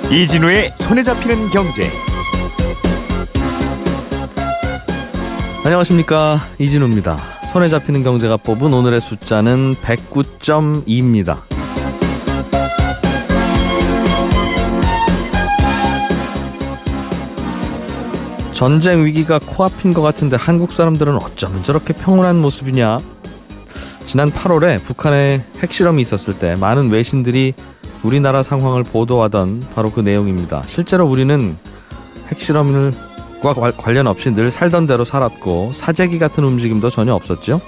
이진우의 손에 잡히는 경제. 안녕하십니까, 이진우입니다. 손에 잡히는 경제가 뽑은 오늘의 숫자는 109.2입니다. 전쟁 위기가 코앞인 것 같은데 한국 사람들은 어쩌면 저렇게 평온한 모습이냐. 지난 8월에 북한에 핵실험이 있었을 때 많은 외신들이 우리나라 상황을 보도하던 바로 그 내용입니다. 실제로 우리는 핵실험과 관련 없이 늘 살던 대로 살았고 사재기 같은 움직임도 전혀 없었죠.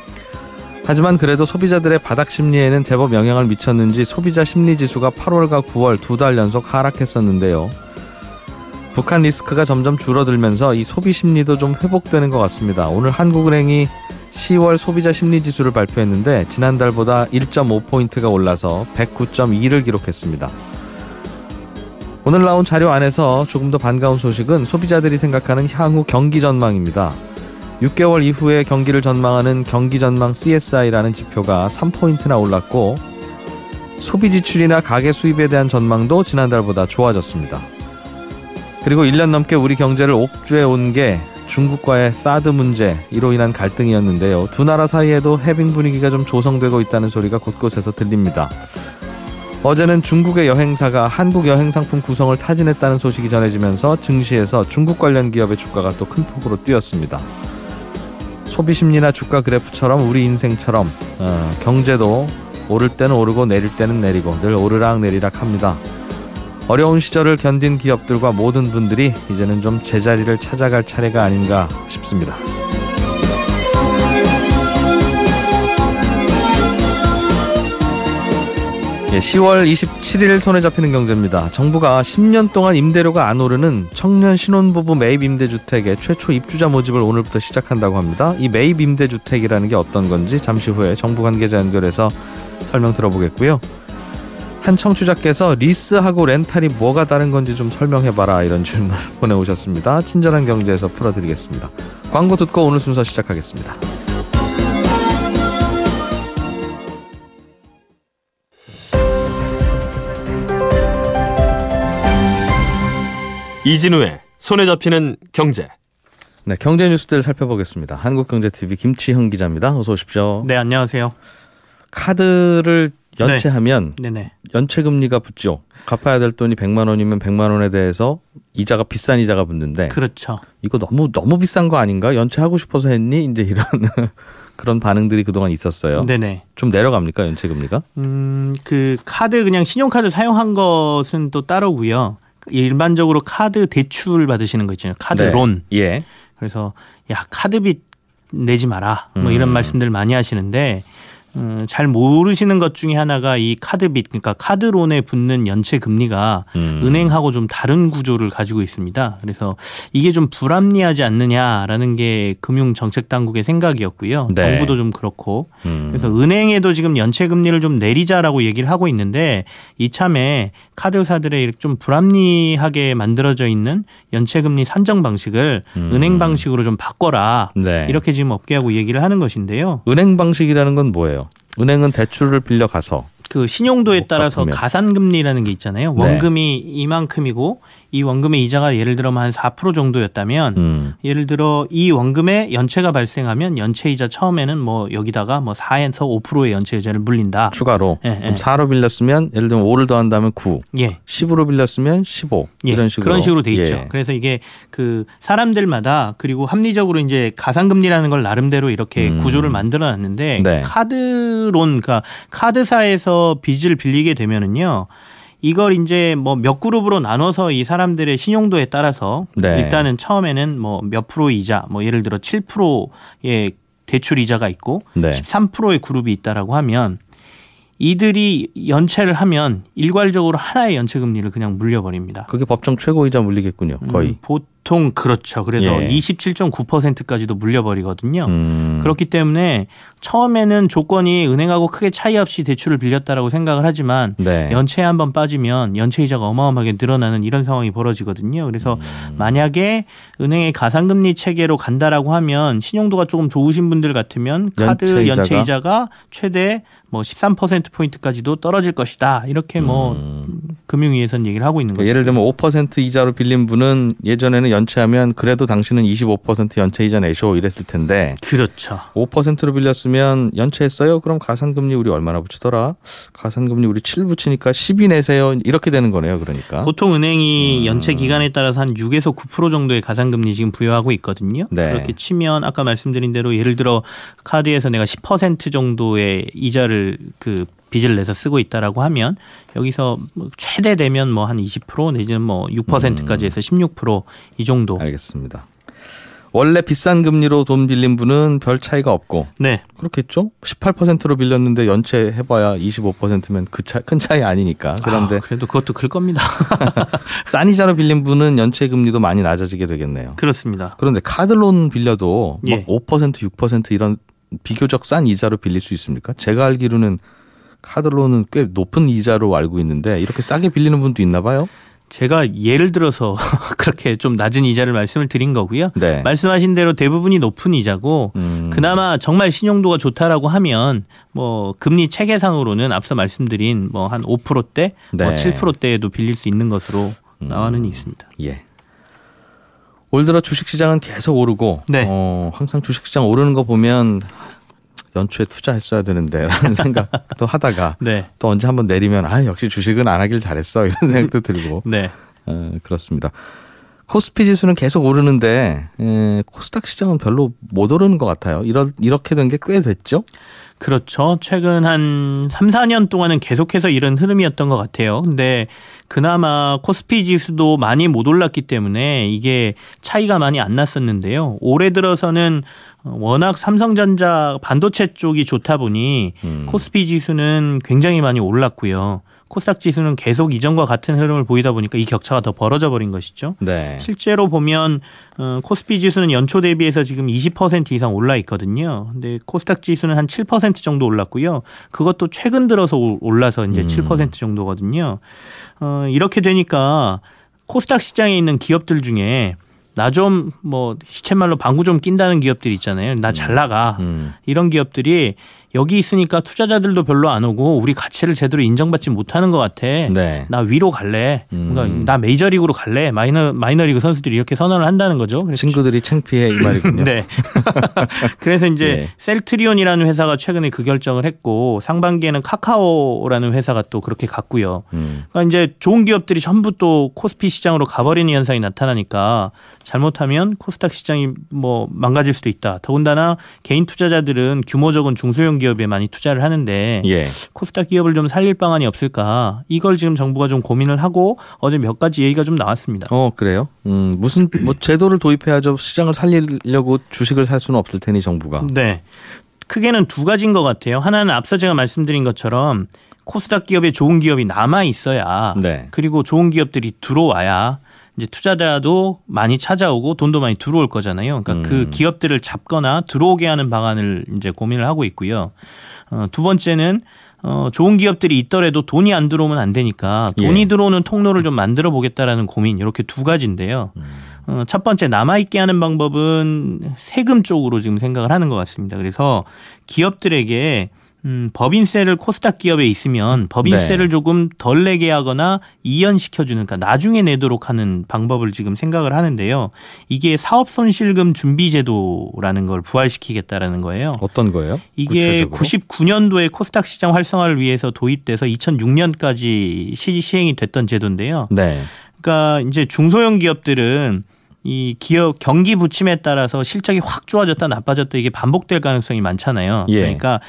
하지만 그래도 소비자들의 바닥 심리에는 제법 영향을 미쳤는지 소비자 심리지수가 8월과 9월 2달 연속 하락했었는데요. 북한 리스크가 점점 줄어들면서 이 소비 심리도 좀 회복되는 것 같습니다. 오늘 한국은행이 10월 소비자 심리지수를 발표했는데 지난달보다 1.5포인트가 올라서 109.2를 기록했습니다. 오늘 나온 자료 안에서 조금 더 반가운 소식은 소비자들이 생각하는 향후 경기 전망입니다. 6개월 이후의 경기를 전망하는 경기전망 CSI라는 지표가 3포인트나 올랐고 소비 지출이나 가계 수입에 대한 전망도 지난달보다 좋아졌습니다. 그리고 1년 넘게 우리 경제를 옥죄해 온 게 중국과의 사드 문제로 인한 갈등이었는데요. 두 나라 사이에도 해빙 분위기가 좀 조성되고 있다는 소리가 곳곳에서 들립니다. 어제는 중국의 여행사가 한국 여행상품 구성을 타진했다는 소식이 전해지면서 증시에서 중국 관련 기업의 주가가 또 큰 폭으로 뛰었습니다. 소비심리나 주가 그래프처럼 우리 인생처럼 경제도 오를 때는 오르고 내릴 때는 내리고 늘 오르락내리락 합니다. 어려운 시절을 견딘 기업들과 모든 분들이 이제는 좀 제자리를 찾아갈 차례가 아닌가 싶습니다. 10월 27일 손에 잡히는 경제입니다. 정부가 10년 동안 임대료가 안 오르는 청년 신혼부부 매입 임대주택의 최초 입주자 모집을 오늘부터 시작한다고 합니다. 이 매입 임대주택이라는 게 어떤 건지 잠시 후에 정부 관계자 연결해서 설명 들어보겠고요. 한 청취자께서 리스하고 렌탈이 뭐가 다른 건지 좀 설명해봐라 이런 질문을 보내오셨습니다. 친절한 경제에서 풀어드리겠습니다. 광고 듣고 오늘 순서 시작하겠습니다. 이진우의 손에 잡히는 경제. 네, 경제 뉴스들 살펴보겠습니다. 한국경제TV 김치형 기자입니다. 어서 오십시오. 네, 안녕하세요. 카드를 연체하면 네네. 연체금리가 붙죠. 갚아야 될 돈이 100만 원이면 100만 원에 대해서 이자가 비싼 이자가 붙는데 그렇죠. 이거 너무 비싼 거 아닌가? 연체하고 싶어서 했니? 이제 이런 그런 반응들이 그동안 있었어요. 네네. 좀 내려갑니까? 연체금리가? 그 카드 그냥 신용카드 사용한 것은 또 따로고요. 일반적으로 카드 대출 받으시는 거 있잖아요. 카드 네. 론. 예. 그래서 야 카드빚 내지 마라. 뭐 이런 말씀들 많이 하시는데 잘 모르시는 것 중에 하나가 이 카드빚, 그러니까 카드론에 붙는 연체 금리가 은행하고 좀 다른 구조를 가지고 있습니다. 그래서 이게 좀 불합리하지 않느냐라는 게 금융정책당국의 생각이었고요. 네. 정부도 좀 그렇고. 그래서 은행에도 지금 연체 금리를 좀 내리자라고 얘기를 하고 있는데 이참에 카드사들의 좀 불합리하게 만들어져 있는 연체 금리 산정 방식을 은행 방식으로 좀 바꿔라. 네. 이렇게 지금 업계하고 얘기를 하는 것인데요. 은행 방식이라는 건 뭐예요? 은행은 대출을 빌려 가서 그 신용도에 따라서 갚으면. 가산금리라는 게 있잖아요. 네. 원금이 이만큼이고 이 원금의 이자가 예를 들어 한 4% 정도였다면 예를 들어 이 원금에 연체가 발생하면 연체이자 처음에는 뭐 여기다가 뭐 4에서 5%의 연체이자를 물린다. 추가로 예, 그럼 예. 4로 빌렸으면 예를 들면 5를 더한다면 9, 예. 10으로 빌렸으면 15 예, 이런 식으로 그런 식으로 돼 있죠. 예. 그래서 이게 그 사람들마다 그리고 합리적으로 이제 가산금리라는 걸 나름대로 이렇게 구조를 만들어 놨는데 네. 카드론, 그러니까 카드사에서 빚을 빌리게 되면은요. 이걸 이제 뭐 몇 그룹으로 나눠서 이 사람들의 신용도에 따라서 네. 일단은 처음에는 뭐 몇 프로 이자, 뭐 예를 들어 7%의 대출 이자가 있고 네. 13%의 그룹이 있다라고 하면 이들이 연체를 하면 일괄적으로 하나의 연체 금리를 그냥 물려버립니다. 그게 법정 최고이자 물리겠군요. 거의. 보통 그렇죠. 그래서 예. 27.9%까지도 물려버리거든요. 그렇기 때문에 처음에는 조건이 은행하고 크게 차이 없이 대출을 빌렸다라고 생각을 하지만 네. 연체에 한번 빠지면 연체이자가 어마어마하게 늘어나는 이런 상황이 벌어지거든요. 그래서 만약에 은행의 가산금리 체계로 간다라고 하면 신용도가 조금 좋으신 분들 같으면 카드 연체이자가 최대 뭐 13%포인트까지도 떨어질 것이다. 이렇게 뭐 금융위에서는 얘기를 하고 있는 거죠. 예를 들면 5% 이자로 빌린 분은 예전에는 연체하면 그래도 당신은 25% 연체 이자 내셔 이랬을 텐데 그렇죠. 5%로 빌렸으면 연체했어요? 그럼 가산금리 우리 얼마나 붙이더라? 가산금리 우리 7 붙이니까 12 내세요. 이렇게 되는 거네요. 그러니까. 보통 은행이 연체 기간에 따라서 한 6에서 9% 정도의 가산금리 지금 부여하고 있거든요. 네. 그렇게 치면 아까 말씀드린 대로 예를 들어 카드에서 내가 10% 정도의 이자를 그 빚을 내서 쓰고 있다라고 하면 여기서 최대 되면 뭐 한 20% 내지는 뭐 6%까지 해서 16%이 정도. 알겠습니다. 원래 비싼 금리로 돈 빌린 분은 별 차이가 없고 네. 그렇겠죠? 18%로 빌렸는데 연체해봐야 25%면 큰 차이 아니니까. 그런데 그래도 그것도 클 겁니다. 싼 이자로 빌린 분은 연체 금리도 많이 낮아지게 되겠네요. 그렇습니다. 그런데 카드론 빌려도 예. 막 5%, 6% 이런 비교적 싼 이자로 빌릴 수 있습니까? 제가 알기로는 카드론은 꽤 높은 이자로 알고 있는데 이렇게 싸게 빌리는 분도 있나 봐요? 제가 예를 들어서 그렇게 좀 낮은 이자를 말씀을 드린 거고요. 네. 말씀하신 대로 대부분이 높은 이자고 그나마 정말 신용도가 좋다라고 하면 뭐 금리 체계상으로는 앞서 말씀드린 뭐 한 5%대, 네. 뭐 7%대에도 빌릴 수 있는 것으로 나와는 있습니다. 예. 올 들어 주식시장은 계속 오르고 네. 항상 주식시장 오르는 거 보면 연초에 투자했어야 되는데 라는 생각도 하다가 네. 또 언제 한번 내리면 역시 주식은 안 하길 잘했어 이런 생각도 들고 네. 그렇습니다. 코스피 지수는 계속 오르는데 코스닥 시장은 별로 못 오르는 것 같아요. 이렇게 된 게 꽤 됐죠? 그렇죠. 최근 한 3, 4년 동안은 계속해서 이런 흐름이었던 것 같아요. 근데 그나마 코스피 지수도 많이 못 올랐기 때문에 이게 차이가 많이 안 났었는데요. 올해 들어서는 워낙 삼성전자 반도체 쪽이 좋다 보니 코스피 지수는 굉장히 많이 올랐고요. 코스닥 지수는 계속 이전과 같은 흐름을 보이다 보니까 이 격차가 더 벌어져 버린 것이죠. 네. 실제로 보면 코스피 지수는 연초 대비해서 지금 20% 이상 올라 있거든요. 근데 코스닥 지수는 한 7% 정도 올랐고요. 그것도 최근 들어서 올라서 이제 7% 정도거든요. 이렇게 되니까 코스닥 시장에 있는 기업들 중에 나 좀 뭐 시쳇말로 방구 좀 낀다는 기업들 있잖아요. 나 잘 나가. 이런 기업들이 여기 있으니까 투자자들도 별로 안 오고 우리 가치를 제대로 인정받지 못하는 것 같아. 네. 나 위로 갈래. 그러니까 나 메이저리그로 갈래. 마이너리그 선수들이 이렇게 선언을 한다는 거죠. 그래서 친구들이 창피해 이 말이군요. 네. 그래서 이제 예. 셀트리온이라는 회사가 최근에 그 결정을 했고 상반기에는 카카오라는 회사가 또 그렇게 갔고요. 그러니까 이제 좋은 기업들이 전부 또 코스피 시장으로 가버리는 현상이 나타나니까 잘못하면 코스닥 시장이 뭐 망가질 수도 있다. 더군다나 개인 투자자들은 규모 적은 중소형 기업에 많이 투자를 하는데 예. 코스닥 기업을 좀 살릴 방안이 없을까? 이걸 지금 정부가 좀 고민을 하고 어제 몇 가지 얘기가 좀 나왔습니다. 그래요? 무슨 뭐 제도를 도입해야죠. 시장을 살리려고 주식을 살 수는 없을 테니 정부가. 네. 크게는 두 가지인 것 같아요. 하나는 앞서 제가 말씀드린 것처럼 코스닥 기업에 좋은 기업이 남아 있어야 네. 그리고 좋은 기업들이 들어와야 이제 투자자도 많이 찾아오고 돈도 많이 들어올 거잖아요. 그러니까 그 기업들을 잡거나 들어오게 하는 방안을 이제 고민을 하고 있고요. 두 번째는 좋은 기업들이 있더라도 돈이 안 들어오면 안 되니까 돈이 예. 들어오는 통로를 좀 만들어 보겠다라는 고민 이렇게 두 가지인데요. 첫 번째 남아있게 하는 방법은 세금 쪽으로 지금 생각을 하는 것 같습니다. 그래서 기업들에게 법인세를 코스닥 기업에 있으면 법인세를 네. 조금 덜 내게 하거나 이연시켜주는, 그러니까 나중에 내도록 하는 방법을 지금 생각을 하는데요. 이게 사업손실금 준비제도라는 걸 부활시키겠다라는 거예요. 어떤 거예요? 이게 구체적으로? 99년도에 코스닥 시장 활성화를 위해서 도입돼서 2006년까지 시행이 됐던 제도인데요. 네. 그러니까 이제 중소형 기업들은 이 기업 경기 부침에 따라서 실적이 확 좋아졌다 나빠졌다 이게 반복될 가능성이 많잖아요. 예. 그러니까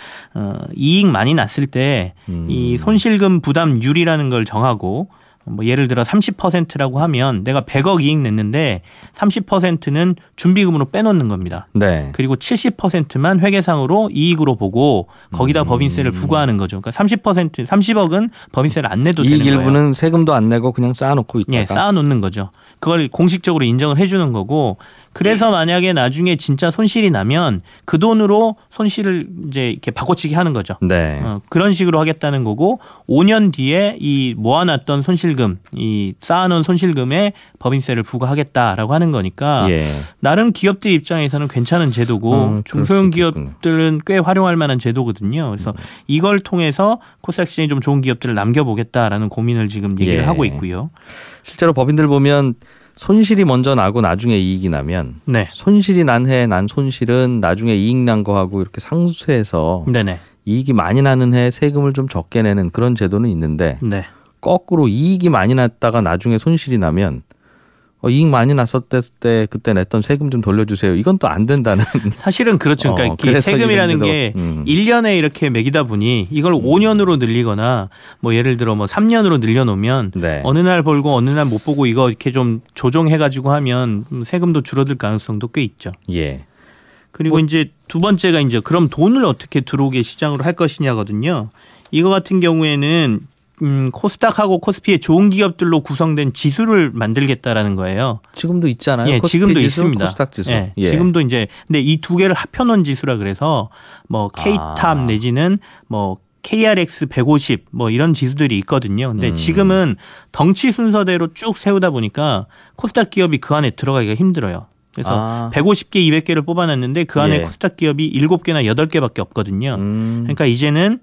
이익 많이 났을 때 이 손실금 부담률이라는 걸 정하고 뭐 예를 들어 30%라고 하면 내가 100억 이익 냈는데 30%는 준비금으로 빼놓는 겁니다. 네. 그리고 70%만 회계상으로 이익으로 보고 거기다 법인세를 부과하는 거죠. 그러니까 30억은 법인세를 안 내도 되는 이익 거예요. 일부는 세금도 안 내고 그냥 쌓아놓고 있다가. 예, 쌓아놓는 거죠. 그걸 공식적으로 인정을 해주는 거고 그래서 만약에 나중에 진짜 손실이 나면 그 돈으로 손실을 이제 이렇게 바꿔치기 하는 거죠. 네. 그런 식으로 하겠다는 거고 5년 뒤에 이 모아놨던 손실금, 이 쌓아놓은 손실금에 법인세를 부과하겠다라고 하는 거니까 예. 나름 기업들 입장에서는 괜찮은 제도고 중소형 기업들은 꽤 활용할 만한 제도거든요. 그래서 이걸 통해서 코스닥 시장이 좀 좋은 기업들을 남겨보겠다라는 고민을 지금 얘기를 예. 하고 있고요. 실제로 법인들 보면 손실이 먼저 나고 나중에 이익이 나면 네. 손실이 난 해에 난 손실은 나중에 이익 난 거하고 이렇게 상쇄해서 네네. 이익이 많이 나는 해에 세금을 좀 적게 내는 그런 제도는 있는데 네. 거꾸로 이익이 많이 났다가 나중에 손실이 나면 이익 많이 났었을 때 그때 냈던 세금 좀 돌려주세요. 이건 또 안 된다는. 사실은 그렇죠. 그러니까 그래서 세금이라는 이런 게 제도, 1년에 이렇게 매기다 보니 이걸 5년으로 늘리거나 뭐 예를 들어 뭐 3년으로 늘려놓으면 네. 어느 날 벌고 어느 날 못 보고 이거 이렇게 좀 조정해가지고 하면 세금도 줄어들 가능성도 꽤 있죠. 예. 그리고 이제 두 번째가 이제 그럼 돈을 어떻게 들어오게 시장으로 할 것이냐거든요. 이거 같은 경우에는 코스닥하고 코스피의 좋은 기업들로 구성된 지수를 만들겠다라는 거예요. 지금도 있잖아요. 예, 코스피 지금도 지수, 있습니다. 코스닥 지수. 예, 예. 지금도 이제 근데 이 두 개를 합해놓은 지수라 그래서 뭐 K탑 내지는 뭐 KRX 150 뭐 이런 지수들이 있거든요. 근데 지금은 덩치 순서대로 쭉 세우다 보니까 코스닥 기업이 그 안에 들어가기가 힘들어요. 그래서 150개, 200개를 뽑아놨는데 그 안에 예. 코스닥 기업이 7개나 8개밖에 없거든요. 그러니까 이제는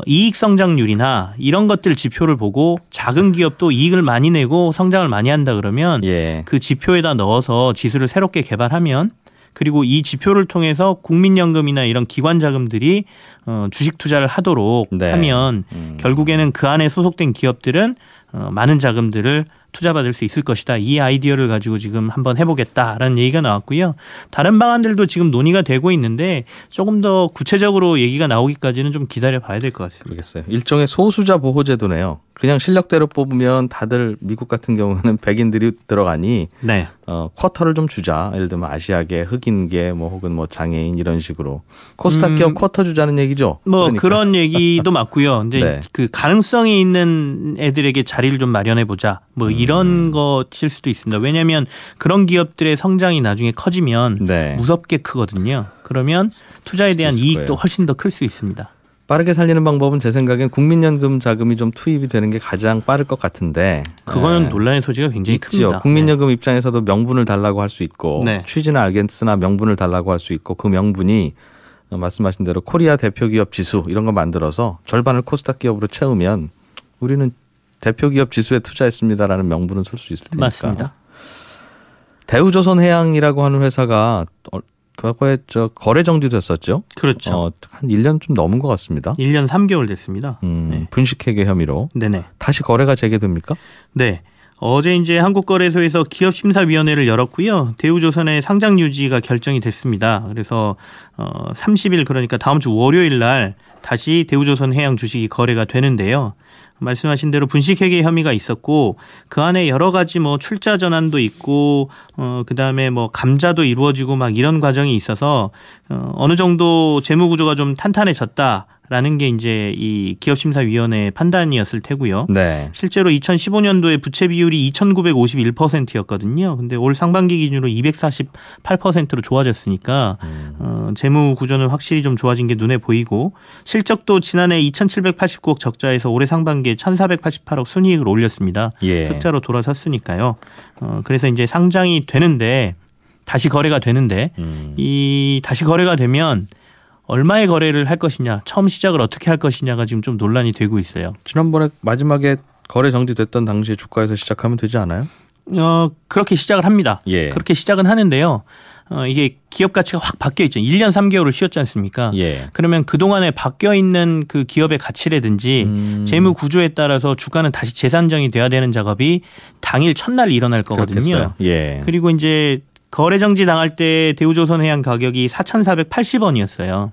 이익 성장률이나 이런 것들 지표를 보고 작은 기업도 이익을 많이 내고 성장을 많이 한다 그러면 예. 그 지표에다 넣어서 지수를 새롭게 개발하면 그리고 이 지표를 통해서 국민연금이나 이런 기관 자금들이 주식 투자를 하도록 네. 하면 결국에는 그 안에 소속된 기업들은 많은 자금들을 투자받을 수 있을 것이다. 이 아이디어를 가지고 지금 한번 해보겠다라는 얘기가 나왔고요. 다른 방안들도 지금 논의가 되고 있는데 조금 더 구체적으로 얘기가 나오기까지는 좀 기다려 봐야 될 것 같습니다. 그러겠어요. 일종의 소수자 보호제도네요. 그냥 실력대로 뽑으면 다들 미국 같은 경우는 백인들이 들어가니 네. 쿼터를 좀 주자. 예를 들면 아시아계, 흑인계, 뭐 혹은 뭐 장애인 이런 식으로 코스닥 기업 쿼터 주자는 얘기죠. 뭐 그러니까. 그런 얘기도 맞고요. 근데 네. 그 가능성이 있는 애들에게 자리를 좀 마련해 보자. 뭐 이런 것일 수도 있습니다. 왜냐하면 그런 기업들의 성장이 나중에 커지면 네. 무섭게 크거든요. 그러면 투자에 대한 있을 이익도 거예요. 훨씬 더 클 수 있습니다. 빠르게 살리는 방법은 제 생각엔 국민연금 자금이 좀 투입이 되는 게 가장 빠를 것 같은데. 그거는 네. 논란의 소지가 굉장히 있죠. 큽니다. 국민연금 입장에서도 명분을 달라고 할 수 있고 네. 취지는 알겠으나 명분을 달라고 할 수 있고 그 명분이 말씀하신 대로 코리아 대표 기업 지수 이런 거 만들어서 절반을 코스닥 기업으로 채우면 우리는 대표 기업 지수에 투자했습니다라는 명분은 쓸 수 있을 테니까. 맞습니다. 대우조선해양이라고 하는 회사가 과거에 거래 정지됐었죠. 그렇죠. 한 1년 좀 넘은 것 같습니다. 1년 3개월 됐습니다. 네. 분식회계 혐의로 네네. 다시 거래가 재개됩니까? 네. 어제 이제 한국거래소에서 기업심사위원회를 열었고요. 대우조선의 상장 유지가 결정이 됐습니다. 그래서 30일 그러니까 다음 주 월요일 날 다시 대우조선해양 주식이 거래가 되는데요. 말씀하신 대로 분식회계 혐의가 있었고 그 안에 여러 가지 뭐 출자 전환도 있고 그다음에 뭐 감자도 이루어지고 막 이런 과정이 있어서 어느 정도 재무 구조가 좀 탄탄해졌다라는 게 이제 이 기업심사위원회의 판단이었을 테고요. 네. 실제로 2015년도에 부채 비율이 2,951%였거든요. 근데 올 상반기 기준으로 248%로 좋아졌으니까 재무 구조는 확실히 좀 좋아진 게 눈에 보이고 실적도 지난해 2,789억 적자에서 올해 상반기에 1,488억 순이익을 올렸습니다. 예. 흑자로 돌아섰으니까요. 그래서 이제 상장이 되는데 다시 거래가 되는데 이 다시 거래가 되면 얼마의 거래를 할 것이냐, 처음 시작을 어떻게 할 것이냐가 지금 좀 논란이 되고 있어요. 지난번에 마지막에 거래 정지됐던 당시에 주가에서 시작하면 되지 않아요? 그렇게 시작을 합니다. 예. 그렇게 시작은 하는데요. 이게 기업 가치가 확 바뀌어 있죠. 1년 3개월을 쉬었지 않습니까? 예. 그러면 그동안에 바뀌어 있는 그 기업의 가치라든지 재무 구조에 따라서 주가는 다시 재산정이 돼야 되는 작업이 당일 첫날 일어날 거거든요. 그렇겠어요. 예. 그리고 이제 거래 정지 당할 때 대우조선해양 가격이 4,480원이었어요.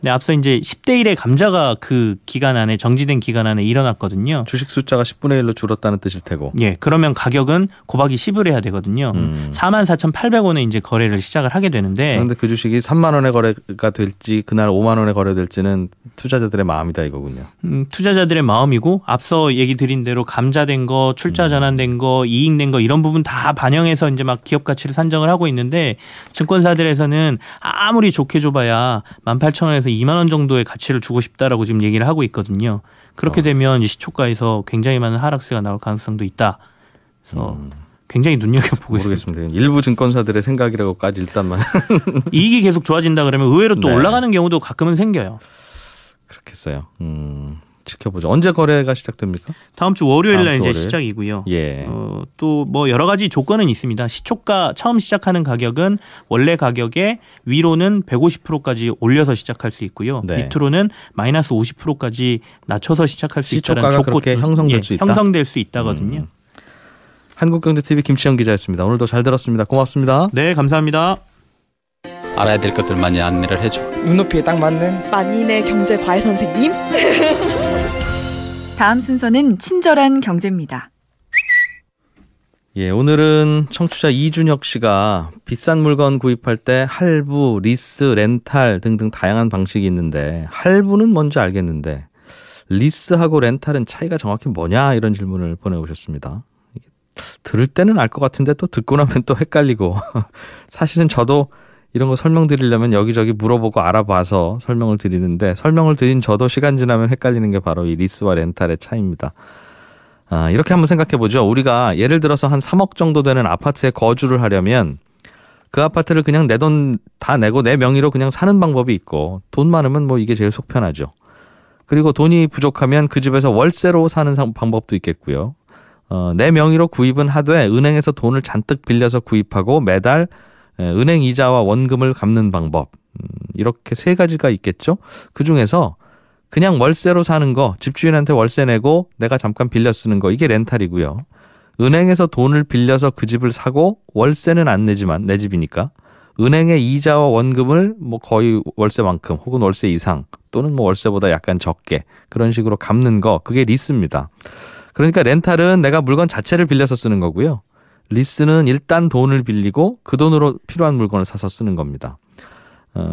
근데 앞서 이제 10대 1의 감자가 그 기간 안에 정지된 기간 안에 일어났거든요. 주식 숫자가 10분의 1로 줄었다는 뜻일 테고. 예, 그러면 가격은 곱하기 10을 해야 되거든요. 44,800원에 이제 거래를 시작을 하게 되는데. 그런데 그 주식이 3만 원에 거래가 될지 그날 5만 원에 거래될지는 투자자들의 마음이다 이거군요. 투자자들의 마음이고 앞서 얘기 드린 대로 감자된 거, 출자 전환된 거, 이익 낸 거 이런 부분 다 반영해서 이제 막 기업 가치를 산정을 하고 있는데 증권사들에서는 아무리 좋게 줘봐야 18,000원에서 2만 원 정도의 가치를 주고 싶다라고 지금 얘기를 하고 있거든요. 그렇게 되면 이제 시초가에서 굉장히 많은 하락세가 나올 가능성도 있다. 그래서 굉장히 눈여겨보고 있습니다. 모르겠습니다. 일부 증권사들의 생각이라고까지 일단만. 이익이 계속 좋아진다 그러면 의외로 또 네. 올라가는 경우도 가끔은 생겨요. 그렇겠어요. 지켜보죠. 언제 거래가 시작됩니까? 다음 주 월요일 날 다음 주 이제 월요일? 시작이고요. 예. 또 뭐 여러 가지 조건은 있습니다. 시초가 처음 시작하는 가격은 원래 가격의 위로는 150%까지 올려서 시작할 수 있고요. 네. 밑으로는 마이너스 50%까지 낮춰서 시작할 수 있다는 시초가가 그렇게 형성될 수 있다? 형성될 수 있다거든요. 한국경제TV 김치영 기자였습니다. 오늘도 잘 들었습니다. 고맙습니다. 네, 감사합니다. 알아야 될 것들 많이 안내를 해줘. 눈높이에 딱 맞는 만인의 경제 과외 선생님. 다음 순서는 친절한 경제입니다. 예, 오늘은 청취자 이준혁 씨가 비싼 물건 구입할 때 할부, 리스, 렌탈 등등 다양한 방식이 있는데 할부는 뭔지 알겠는데 리스하고 렌탈은 차이가 정확히 뭐냐 이런 질문을 보내오셨습니다. 들을 때는 알 것 같은데 또 듣고 나면 또 헷갈리고 사실은 저도 이런 거 설명드리려면 여기저기 물어보고 알아봐서 설명을 드리는데 설명을 드린 저도 시간 지나면 헷갈리는 게 바로 이 리스와 렌탈의 차이입니다. 이렇게 한번 생각해 보죠. 우리가 예를 들어서 한 3억 정도 되는 아파트에 거주를 하려면 그 아파트를 그냥 내 돈 다 내고 내 명의로 그냥 사는 방법이 있고 돈 많으면 뭐 이게 제일 속 편하죠. 그리고 돈이 부족하면 그 집에서 월세로 사는 방법도 있겠고요. 내 명의로 구입은 하되 은행에서 돈을 잔뜩 빌려서 구입하고 매달 은행 이자와 원금을 갚는 방법. 이렇게 세 가지가 있겠죠. 그중에서 그냥 월세로 사는 거, 집주인한테 월세 내고 내가 잠깐 빌려 쓰는 거, 이게 렌탈이고요. 은행에서 돈을 빌려서 그 집을 사고 월세는 안 내지만 내 집이니까 은행의 이자와 원금을 뭐 거의 월세만큼 혹은 월세 이상 또는 뭐 월세보다 약간 적게 그런 식으로 갚는 거, 그게 리스입니다. 그러니까 렌탈은 내가 물건 자체를 빌려서 쓰는 거고요. 리스는 일단 돈을 빌리고 그 돈으로 필요한 물건을 사서 쓰는 겁니다.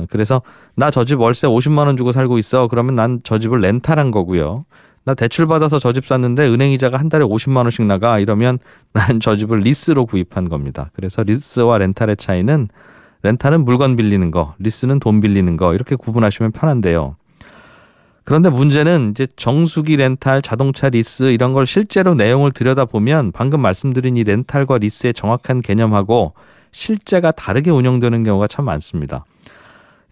그래서 나 저 집 월세 50만 원 주고 살고 있어. 그러면 난 저 집을 렌탈한 거고요. 나 대출 받아서 저 집 샀는데 은행 이자가 한 달에 50만 원씩 나가. 이러면 난 저 집을 리스로 구입한 겁니다. 그래서 리스와 렌탈의 차이는 렌탈은 물건 빌리는 거, 리스는 돈 빌리는 거, 이렇게 구분하시면 편한데요. 그런데 문제는 이제 정수기 렌탈, 자동차 리스 이런 걸 실제로 내용을 들여다보면 방금 말씀드린 이 렌탈과 리스의 정확한 개념하고 실제가 다르게 운영되는 경우가 참 많습니다.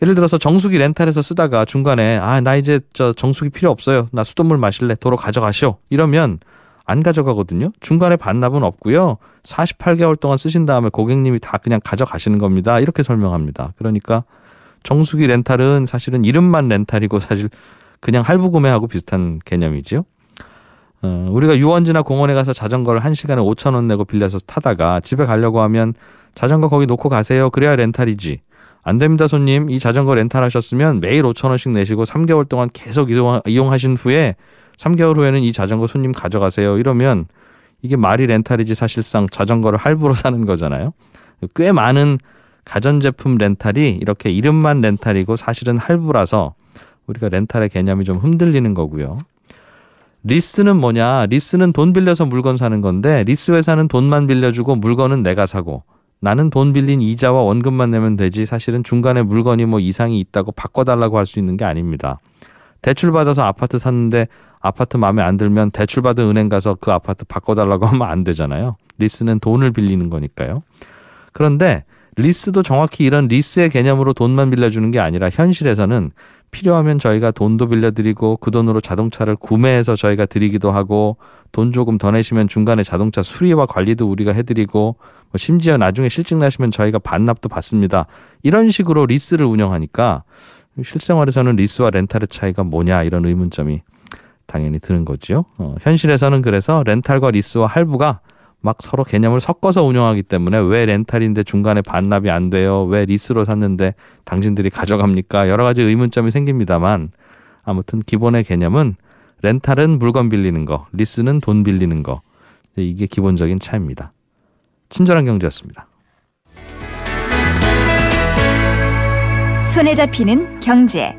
예를 들어서 정수기 렌탈해서 쓰다가 중간에 나 이제 저 정수기 필요 없어요. 나 수돗물 마실래. 도로 가져가시오. 이러면 안 가져가거든요. 중간에 반납은 없고요. 48개월 동안 쓰신 다음에 고객님이 다 그냥 가져가시는 겁니다. 이렇게 설명합니다. 그러니까 정수기 렌탈은 사실은 이름만 렌탈이고 사실 그냥 할부 구매하고 비슷한 개념이죠. 우리가 유원지나 공원에 가서 자전거를 1시간에 5,000원 내고 빌려서 타다가 집에 가려고 하면 자전거 거기 놓고 가세요. 그래야 렌탈이지. 안 됩니다, 손님. 이 자전거 렌탈하셨으면 매일 5,000원씩 내시고 3개월 동안 계속 이용하신 후에 3개월 후에는 이 자전거 손님 가져가세요. 이러면 이게 말이 렌탈이지 사실상 자전거를 할부로 사는 거잖아요. 꽤 많은 가전제품 렌탈이 이렇게 이름만 렌탈이고 사실은 할부라서 우리가 렌탈의 개념이 좀 흔들리는 거고요. 리스는 뭐냐? 리스는 돈 빌려서 물건 사는 건데 리스 회사는 돈만 빌려주고 물건은 내가 사고 나는 돈 빌린 이자와 원금만 내면 되지 사실은 중간에 물건이 뭐 이상이 있다고 바꿔달라고 할 수 있는 게 아닙니다. 대출 받아서 아파트 샀는데 아파트 마음에 안 들면 대출 받은 은행 가서 그 아파트 바꿔달라고 하면 안 되잖아요. 리스는 돈을 빌리는 거니까요. 그런데 리스도 정확히 이런 리스의 개념으로 돈만 빌려주는 게 아니라 현실에서는 필요하면 저희가 돈도 빌려드리고 그 돈으로 자동차를 구매해서 저희가 드리기도 하고 돈 조금 더 내시면 중간에 자동차 수리와 관리도 우리가 해드리고 심지어 나중에 실증 나시면 저희가 반납도 받습니다. 이런 식으로 리스를 운영하니까 실생활에서는 리스와 렌탈의 차이가 뭐냐 이런 의문점이 당연히 드는 거죠. 현실에서는 그래서 렌탈과 리스와 할부가 막 서로 개념을 섞어서 운영하기 때문에 왜 렌탈인데 중간에 반납이 안 돼요? 왜 리스로 샀는데 당신들이 가져갑니까? 여러 가지 의문점이 생깁니다만 아무튼 기본의 개념은 렌탈은 물건 빌리는 거, 리스는 돈 빌리는 거. 이게 기본적인 차이입니다. 친절한 경제였습니다. 손에 잡히는 경제.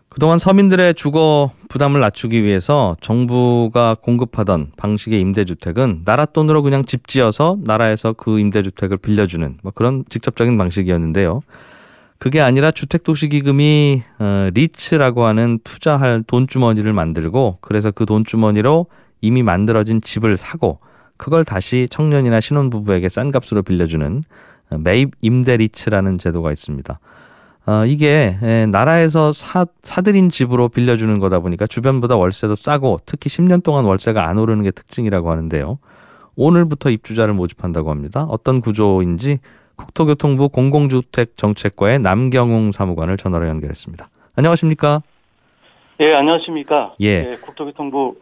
그동안 서민들의 주거 부담을 낮추기 위해서 정부가 공급하던 방식의 임대주택은 나라 돈으로 그냥 집 지어서 나라에서 그 임대주택을 빌려주는 뭐 그런 직접적인 방식이었는데요. 그게 아니라 주택도시기금이 리츠라고 하는 투자할 돈주머니를 만들고 그래서 그 돈주머니로 이미 만들어진 집을 사고 그걸 다시 청년이나 신혼부부에게 싼 값으로 빌려주는 매입 임대 리츠라는 제도가 있습니다. 이게 나라에서 사들인 집으로 빌려주는 거다 보니까 주변보다 월세도 싸고 특히 10년 동안 월세가 안 오르는 게 특징이라고 하는데요. 오늘부터 입주자를 모집한다고 합니다. 어떤 구조인지 국토교통부 공공주택정책과의 남경웅 사무관을 전화로 연결했습니다. 안녕하십니까? 예, 안녕하십니까? 예. 국토교통부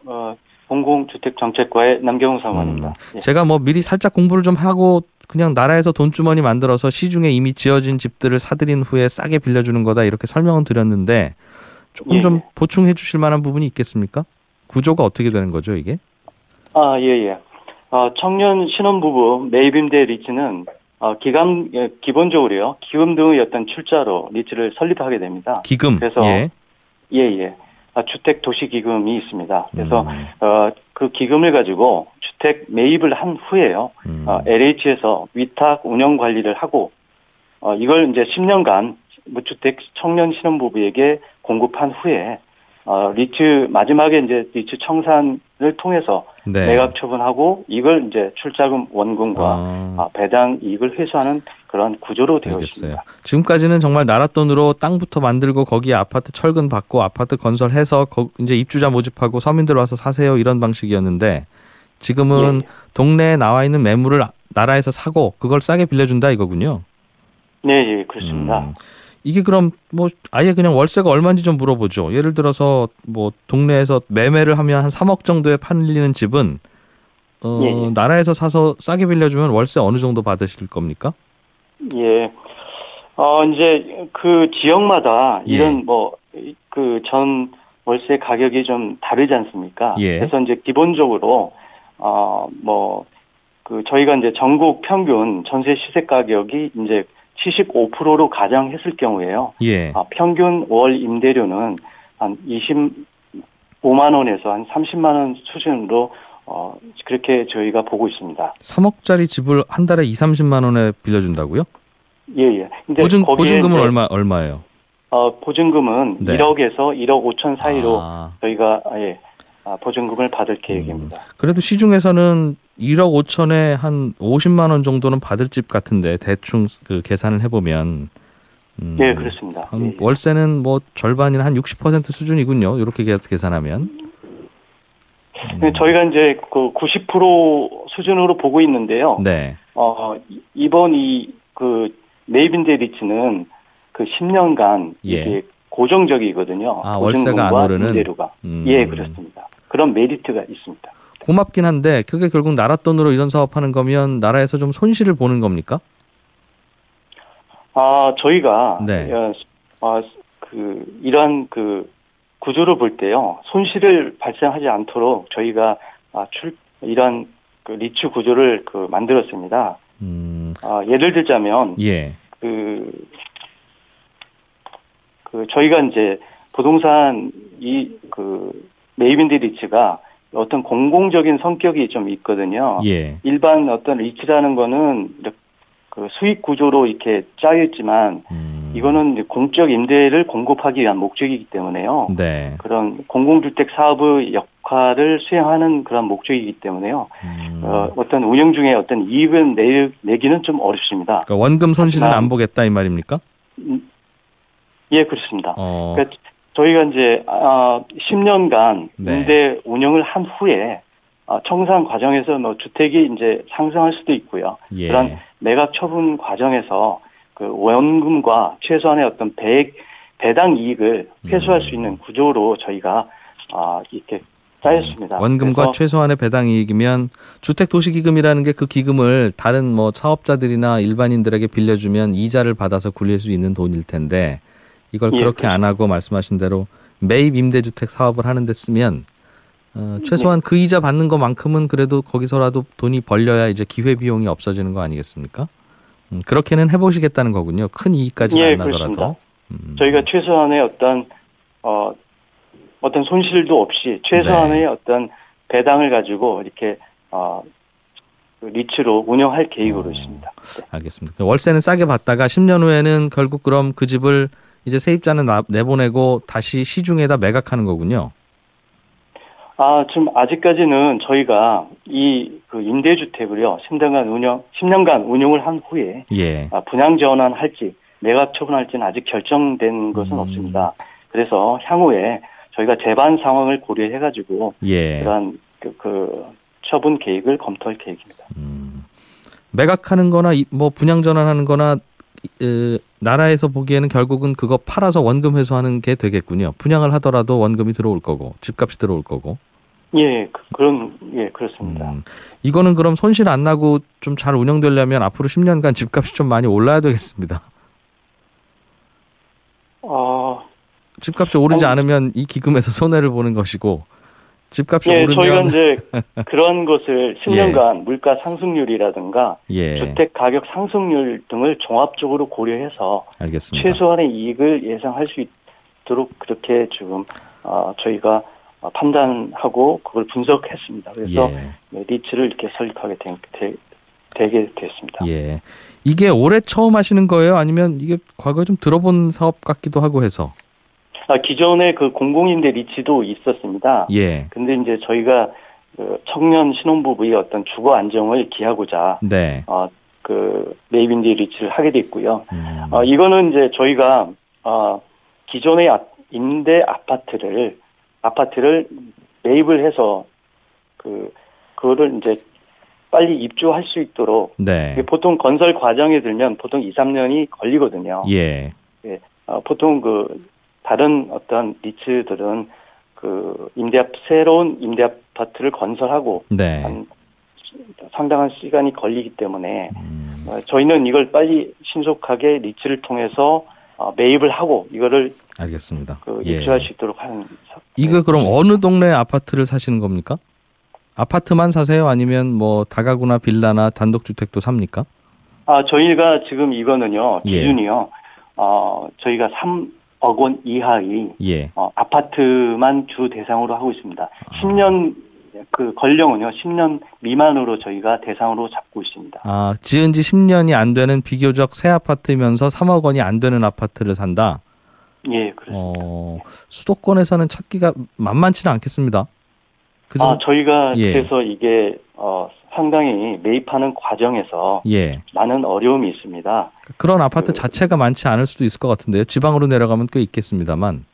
공공주택정책과의 남경웅 사무관입니다. 예. 제가 뭐 미리 살짝 공부를 좀 하고 그냥 나라에서 돈주머니 만들어서 시중에 이미 지어진 집들을 사들인 후에 싸게 빌려주는 거다 이렇게 설명은 드렸는데 조금 좀 보충해 주실 만한 부분이 있겠습니까? 구조가 어떻게 되는 거죠, 이게? 예. 청년 신혼부부 매입임대 리츠는 기본적으로요, 기금 등의 어떤 출자로 리츠를 설립하게 됩니다. 기금? 그래서 예. 주택 도시기금이 있습니다. 그래서 그 기금을 가지고 주택 매입을 한 후에요. LH에서 위탁 운영 관리를 하고 이걸 이제 10년간 무주택 청년 신혼부부에게 공급한 후에 리츠 마지막에 이제 리츠 청산을 통해서 네. 매각 처분하고 이걸 이제 출자금 원금과 배당 이익을 회수하는 그런 구조로 되어 있습니다. 지금까지는 정말 나라 돈으로 땅부터 만들고 거기에 아파트 철근 받고 아파트 건설해서 이제 입주자 모집하고 서민들 와서 사세요 이런 방식이었는데 지금은 동네에 나와 있는 매물을 나라에서 사고 그걸 싸게 빌려준다 이거군요. 네, 그렇습니다. 이게 그럼 뭐 아예 그냥 월세가 얼마인지 좀 물어보죠. 예를 들어서 뭐 동네에서 매매를 하면 한 3억 정도에 팔리는 집은 나라에서 사서 싸게 빌려주면 월세 어느 정도 받으실 겁니까? 예. 이제 그 지역마다 이런 그 전 월세 가격이 좀 다르지 않습니까? 그래서 이제 기본적으로 그 저희가 이제 전국 평균 전세 시세 가격이 이제 75%로 가정했을 경우에요. 평균 월 임대료는 한 25만 원에서 한 30만 원 수준으로 그렇게 저희가 보고 있습니다. 3억짜리 집을 한 달에 2, 30만 원에 빌려준다고요? 예. 근데 보증금은 얼마예요? 보증금은 1억에서 1억 5천 사이로 저희가 보증금을 받을 계획입니다. 그래도 시중에서는 1억 5천에 한 50만 원 정도는 받을 집 같은데 대충 그 계산을 해보면 네, 그렇습니다. 월세는 뭐 절반이나 한 60% 수준이군요. 이렇게 계산하면. 저희가 이제 그 90% 수준으로 보고 있는데요. 네. 이번 그 매입임대 리츠는 그 10년간 이게 고정적이거든요. 월세가 안 오르는. 임대료가. 예, 그렇습니다. 그런 메리트가 있습니다. 고맙긴 한데 그게 결국 나라 돈으로 이런 사업하는 거면 나라에서 좀 손실을 보는 겁니까? 저희가 이러한 그 구조를 볼 때요, 손실을 발생하지 않도록 저희가 이러한 그 리츠 구조를 만들었습니다. 예를 들자면 저희가 이제 부동산 매입임대 리츠가 어떤 공공적인 성격이 좀 있거든요. 일반 어떤 리츠라는 거는 그 수익 구조로 이렇게 짜여 있지만 이거는 이제 공적 임대를 공급하기 위한 목적이기 때문에요. 그런 공공주택 사업의 역할을 수행하는 그런 목적이기 때문에요. 어떤 운영 중에 어떤 이익을 내기는 좀 어렵습니다. 그러니까 원금 손실은 안 보겠다 이 말입니까? 예, 그렇습니다. 그러니까 저희가 이제 10년간 임대 운영을 한 후에 청산 과정에서 뭐 주택이 이제 상승할 수도 있고요. 예. 그런 매각 처분 과정에서 그 원금과 최소한의 어떤 배당 이익을 회수할 수 있는 구조로 저희가 이렇게 짜였습니다. 원금과 최소한의 배당 이익이면 주택도시기금이라는 게 그 기금을 다른 뭐 사업자들이나 일반인들에게 빌려주면 이자를 받아서 굴릴 수 있는 돈일 텐데 이걸 그렇게 안 하고 말씀하신 대로 매입 임대주택 사업을 하는 데 쓰면 최소한 그 이자 받는 것만큼은 그래도 거기서라도 돈이 벌려야 이제 기회비용이 없어지는 거 아니겠습니까? 그렇게는 해보시겠다는 거군요. 큰 이익까지는 안 나더라도. 저희가 최소한의 어떤 손실도 없이 최소한의 어떤 배당을 가지고 이렇게 리츠로 운영할 계획으로 있습니다. 네. 알겠습니다. 월세는 싸게 받다가 10년 후에는 결국 그럼 그 집을 이제 세입자는 내보내고 다시 시중에다 매각하는 거군요. 지금 아직까지는 저희가 그 임대주택을요, 10년간 운영을 한 후에 분양 전환할지 매각 처분할지는 아직 결정된 것은 없습니다. 그래서 향후에 저희가 재반 상황을 고려해가지고 그런 그 처분 계획을 검토할 계획입니다. 매각하는 거나 뭐 분양 전환하는 거나 나라에서 보기에는 결국은 그거 팔아서 원금 회수하는 게 되겠군요. 분양을 하더라도 원금이 들어올 거고 집값이 들어올 거고. 그렇습니다. 이거는 그럼 손실 안 나고 좀 잘 운영되려면 앞으로 10년간 집값이 좀 많이 올라야 되겠습니다. 집값이 오르지 않으면 이 기금에서 손해를 보는 것이고 집값이 오르면 저희가 이제 그런 것을 10년간 물가 상승률이라든가 주택 가격 상승률 등을 종합적으로 고려해서 알겠습니다. 최소한의 이익을 예상할 수 있도록 그렇게 지금 저희가 판단하고 그걸 분석했습니다. 그래서 리츠를 이렇게 설립하게 되게 됐습니다. 이게 올해 처음 하시는 거예요? 아니면 이게 과거에 좀 들어본 사업 같기도 하고 해서? 기존에 그 공공임대 리츠도 있었습니다. 근데 이제 저희가 그 청년 신혼부부의 어떤 주거 안정을 기하고자 그 매입임대 리츠를 하게 됐고요. 이거는 이제 저희가 기존의 임대 아파트를 매입을 해서 그거를 이제 빨리 입주할 수 있도록 보통 건설 과정에 들면 보통 2, 3년이 걸리거든요. 보통 다른 어떤 리츠들은 새로운 임대 아파트를 건설하고 상당한 시간이 걸리기 때문에 저희는 이걸 빨리 신속하게 리츠를 통해서 매입을 하고 이거를 알겠습니다. 입주할 수 있도록 하는. 이거 그럼 어느 동네 아파트를 사시는 겁니까? 아파트만 사세요? 아니면 뭐 다가구나 빌라나 단독주택도 삽니까? 저희가 지금 이거는요 기준이요. 저희가 3억 원 이하의 아파트만 주 대상으로 하고 있습니다. 10년 권령은요 10년 미만으로 저희가 대상으로 잡고 있습니다. 지은 지 10년이 안 되는 비교적 새 아파트면서 3억 원이 안 되는 아파트를 산다? 그렇습니다. 수도권에서는 찾기가 만만치는 않겠습니다. 저희가 그래서 이게 상당히 매입하는 과정에서 많은 어려움이 있습니다. 그런 아파트 자체가 많지 않을 수도 있을 것 같은데요. 지방으로 내려가면 꽤 있겠습니다만.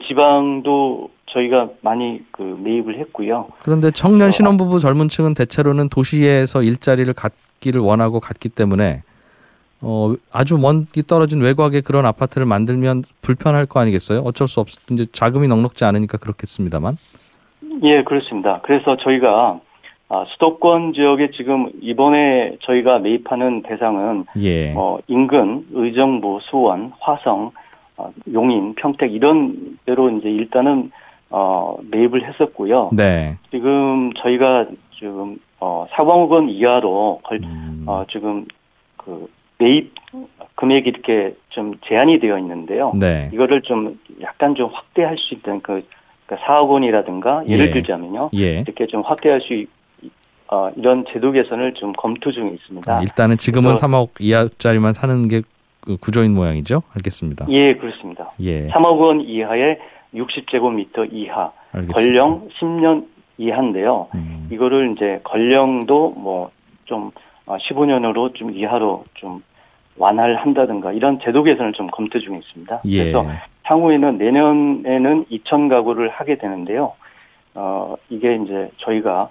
지방도 저희가 많이 매입을 했고요. 그런데 청년 신혼부부 젊은 층은 대체로는 도시에서 일자리를 갖기를 원하고 갖기 때문에 아주 멀리 떨어진 외곽에 그런 아파트를 만들면 불편할 거 아니겠어요? 어쩔 수 없이 이제 자금이 넉넉지 않으니까 그렇겠습니다만. 그렇습니다. 그래서 저희가 수도권 지역에 지금 이번에 저희가 매입하는 대상은 인근, 의정부, 수원, 화성, 용인, 평택 이런 데로 이제 일단은 매입을 했었고요. 지금 저희가 지금 4억 원 이하로 지금 매입 금액이 이렇게 좀 제한이 되어 있는데요. 이거를 좀 약간 좀 확대할 수 있는 4억 원이라든가 예를 들자면요. 이렇게 좀 확대할 수 이런 제도 개선을 좀 검토 중에 있습니다. 일단은 지금은 3억 이하짜리만 사는 게 구조인 모양이죠? 알겠습니다. 그렇습니다. 3억 원 이하의 60제곱미터 이하, 권령 10년 이하인데요. 이거를 이제 권령도 뭐 좀 15년으로 좀 이하로 좀 완화를 한다든가 이런 제도 개선을 좀 검토 중에 있습니다. 그래서 향후에는 내년에는 2,000가구를 하게 되는데요. 이게 이제 저희가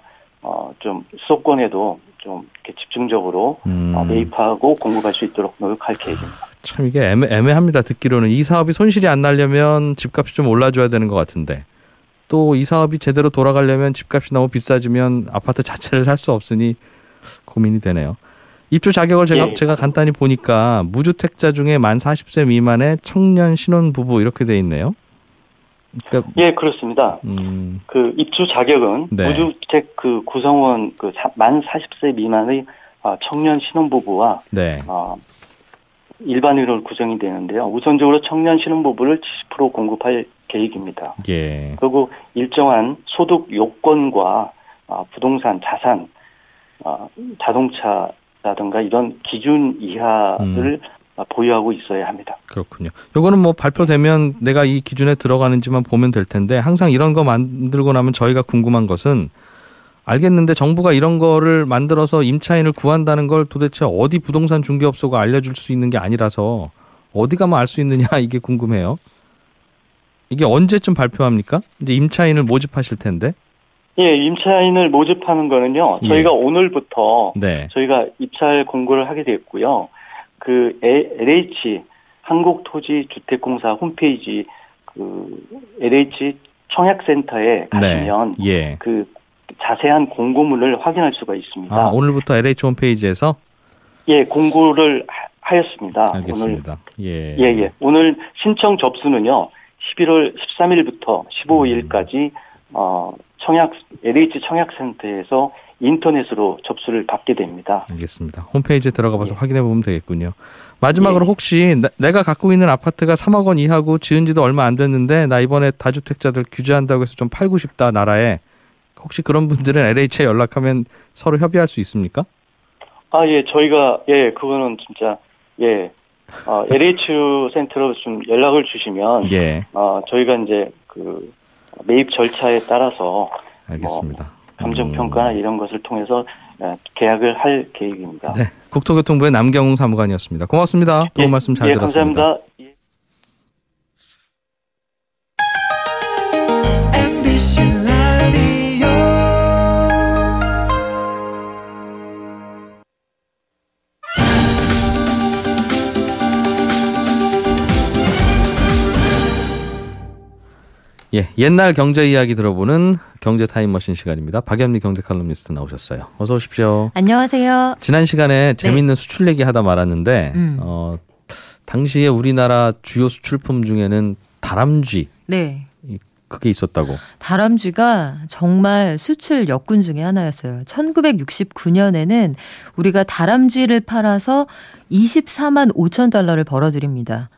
좀 수도권에도 좀 이렇게 집중적으로 매입하고 공급할 수 있도록 노력할 계획입니다. 참 이게 애매합니다. 듣기로는 이 사업이 손실이 안 나려면 집값이 좀 올라줘야 되는 것 같은데 또 이 사업이 제대로 돌아가려면 집값이 너무 비싸지면 아파트 자체를 살 수 없으니 고민이 되네요. 입주 자격을 제가 간단히 보니까 무주택자 중에 만 40세 미만의 청년 신혼부부 이렇게 돼 있네요. 그러니까 예, 그렇습니다. 그 입주 자격은 네. 무주택 그 구성원 만 40세 미만의 청년 신혼부부와 네. 일반으로 구성이 되는데요. 우선적으로 청년 신혼부부를 70% 공급할 계획입니다. 예. 그리고 일정한 소득 요건과 부동산, 자산, 자동차라든가 이런 기준 이하를 보유하고 있어야 합니다. 그렇군요. 요거는 뭐 발표되면 내가 이 기준에 들어가는지만 보면 될 텐데 항상 이런 거 만들고 나면 저희가 궁금한 것은 알겠는데 정부가 이런 거를 만들어서 임차인을 구한다는 걸 도대체 어디 부동산 중개업소가 알려줄 수 있는 게 아니라서 어디 가면 알 수 있느냐 이게 궁금해요. 이게 언제쯤 발표합니까? 이제 임차인을 모집하실 텐데. 예, 임차인을 모집하는 거는요. 저희가 오늘부터 네. 저희가 입찰 공고를 하게 됐고요. 그 LH 한국토지주택공사 홈페이지 그 LH 청약센터에 가시면 네. 예. 그 자세한 공고문을 확인할 수가 있습니다. 오늘부터 LH 홈페이지에서 예, 공고를 하였습니다. 알겠습니다. 오늘, 오늘 신청 접수는요. 11월 13일부터 15일까지 LH 청약센터에서 인터넷으로 접수를 받게 됩니다. 알겠습니다. 홈페이지에 들어가 봐서 확인해 보면 되겠군요. 마지막으로 혹시 내가 갖고 있는 아파트가 3억 원 이하고 지은 지도 얼마 안 됐는데 나 이번에 다주택자들 규제한다고 해서 좀 팔고 싶다 나라에 혹시 그런 분들은 LH에 연락하면 서로 협의할 수 있습니까? 예, 저희가 그거는 진짜 LH 센터로 좀 연락을 주시면 저희가 이제 그 매입 절차에 따라서 알겠습니다. 감정평가나 이런 것을 통해서 계약을 할 계획입니다. 네, 국토교통부의 남경웅 사무관이었습니다. 고맙습니다. 도움 말씀 잘 들었습니다. 감사합니다. 옛날 경제 이야기 들어보는 경제 타임머신 시간입니다. 박연미 경제 칼럼니스트 나오셨어요. 어서 오십시오. 안녕하세요. 지난 시간에 재미있는 수출 얘기 하다 말았는데 당시에 우리나라 주요 수출품 중에는 다람쥐 그게 있었다고. 다람쥐가 정말 수출 역군 중에 하나였어요. 1969년에는 우리가 다람쥐를 팔아서 24만 5천 달러를 벌어들입니다.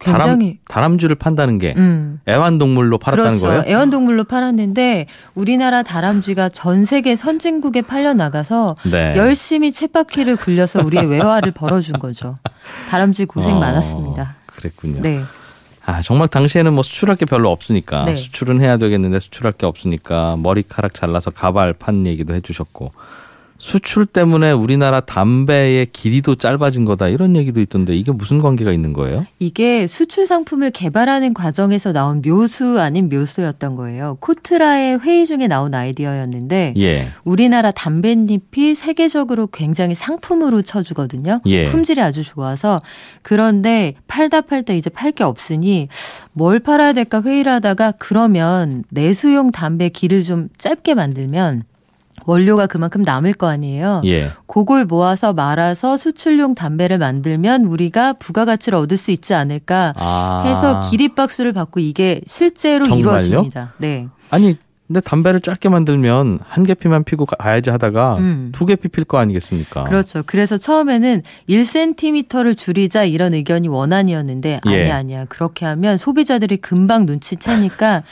굉장히 다람쥐를 판다는 게 애완동물로 팔았다는 거예요? 애완동물로 팔았는데 우리나라 다람쥐가 전 세계 선진국에 팔려 나가서 열심히 쳇바퀴를 굴려서 우리의 외화를 벌어준 거죠. 다람쥐 고생 많았습니다. 그랬군요. 네. 정말 당시에는 뭐 수출할 게 별로 없으니까 수출은 해야 되겠는데 수출할 게 없으니까 머리카락 잘라서 가발 판 얘기도 해주셨고 수출 때문에 우리나라 담배의 길이도 짧아진 거다 이런 얘기도 있던데 이게 무슨 관계가 있는 거예요? 이게 수출 상품을 개발하는 과정에서 나온 묘수 아닌 묘수였던 거예요. 코트라의 회의 중에 나온 아이디어였는데 우리나라 담뱃잎이 세계적으로 굉장히 상품으로 쳐주거든요. 품질이 아주 좋아서 그런데 팔다 이제 팔 게 없으니 뭘 팔아야 될까 회의를 하다가 그러면 내수용 담배 길을 좀 짧게 만들면 원료가 그만큼 남을 거 아니에요. 그걸 모아서 말아서 수출용 담배를 만들면 우리가 부가가치를 얻을 수 있지 않을까 해서 기립박수를 받고 이게 실제로 정말요? 이루어집니다. 네. 아니 근데 담배를 짧게 만들면 한 개 피만 피고 가야지 하다가 두 개 피 필 거 아니겠습니까? 그렇죠. 그래서 처음에는 1cm를 줄이자 이런 의견이 원안이었는데 아니야. 그렇게 하면 소비자들이 금방 눈치채니까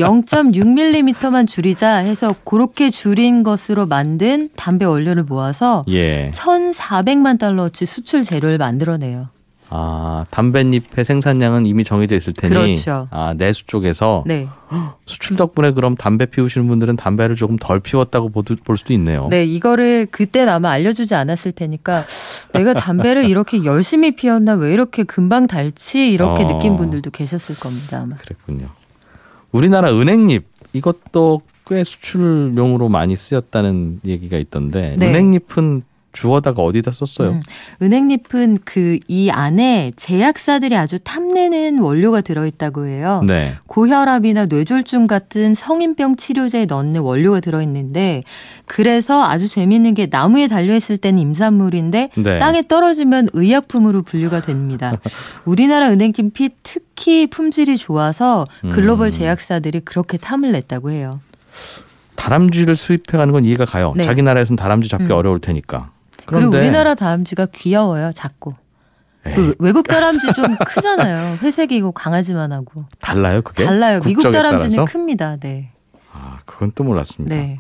0.6mm만 줄이자 해서 그렇게 줄인 것으로 만든 담배 원료를 모아서 1,400만 달러어치 수출 재료를 만들어내요. 담뱃잎의 생산량은 이미 정해져 있을 테니 그렇죠. 내수 쪽에서 수출 덕분에 그럼 담배 피우시는 분들은 담배를 조금 덜 피웠다고 볼 수도 있네요. 네, 이거를 그때는 아마 알려주지 않았을 테니까 내가 담배를 이렇게 열심히 피웠나 왜 이렇게 금방 닳지 이렇게 느낀 분들도 계셨을 겁니다. 아마. 그랬군요. 우리나라 은행잎 이것도 꽤 수출용으로 많이 쓰였다는 얘기가 있던데 네. 은행잎은 주워다가 어디다 썼어요? 은행잎은 이 안에 제약사들이 아주 탐내는 원료가 들어있다고 해요. 네. 고혈압이나 뇌졸중 같은 성인병 치료제에 넣는 원료가 들어있는데 그래서 아주 재미있는 게 나무에 달려있을 때는 임산물인데 네. 땅에 떨어지면 의약품으로 분류가 됩니다. 우리나라 은행잎이 특히 품질이 좋아서 글로벌 제약사들이 그렇게 탐을 냈다고 해요. 다람쥐를 수입해가는 건 이해가 가요. 네. 자기 나라에서는 다람쥐 잡기 어려울 테니까. 그리고 우리나라 다람쥐가 귀여워요. 작고. 외국 다람쥐 좀 크잖아요. 회색이고 강아지만 하고. 달라요 그게? 달라요. 미국 다람쥐는 따라서? 큽니다. 네. 아 그건 또 몰랐습니다. 네.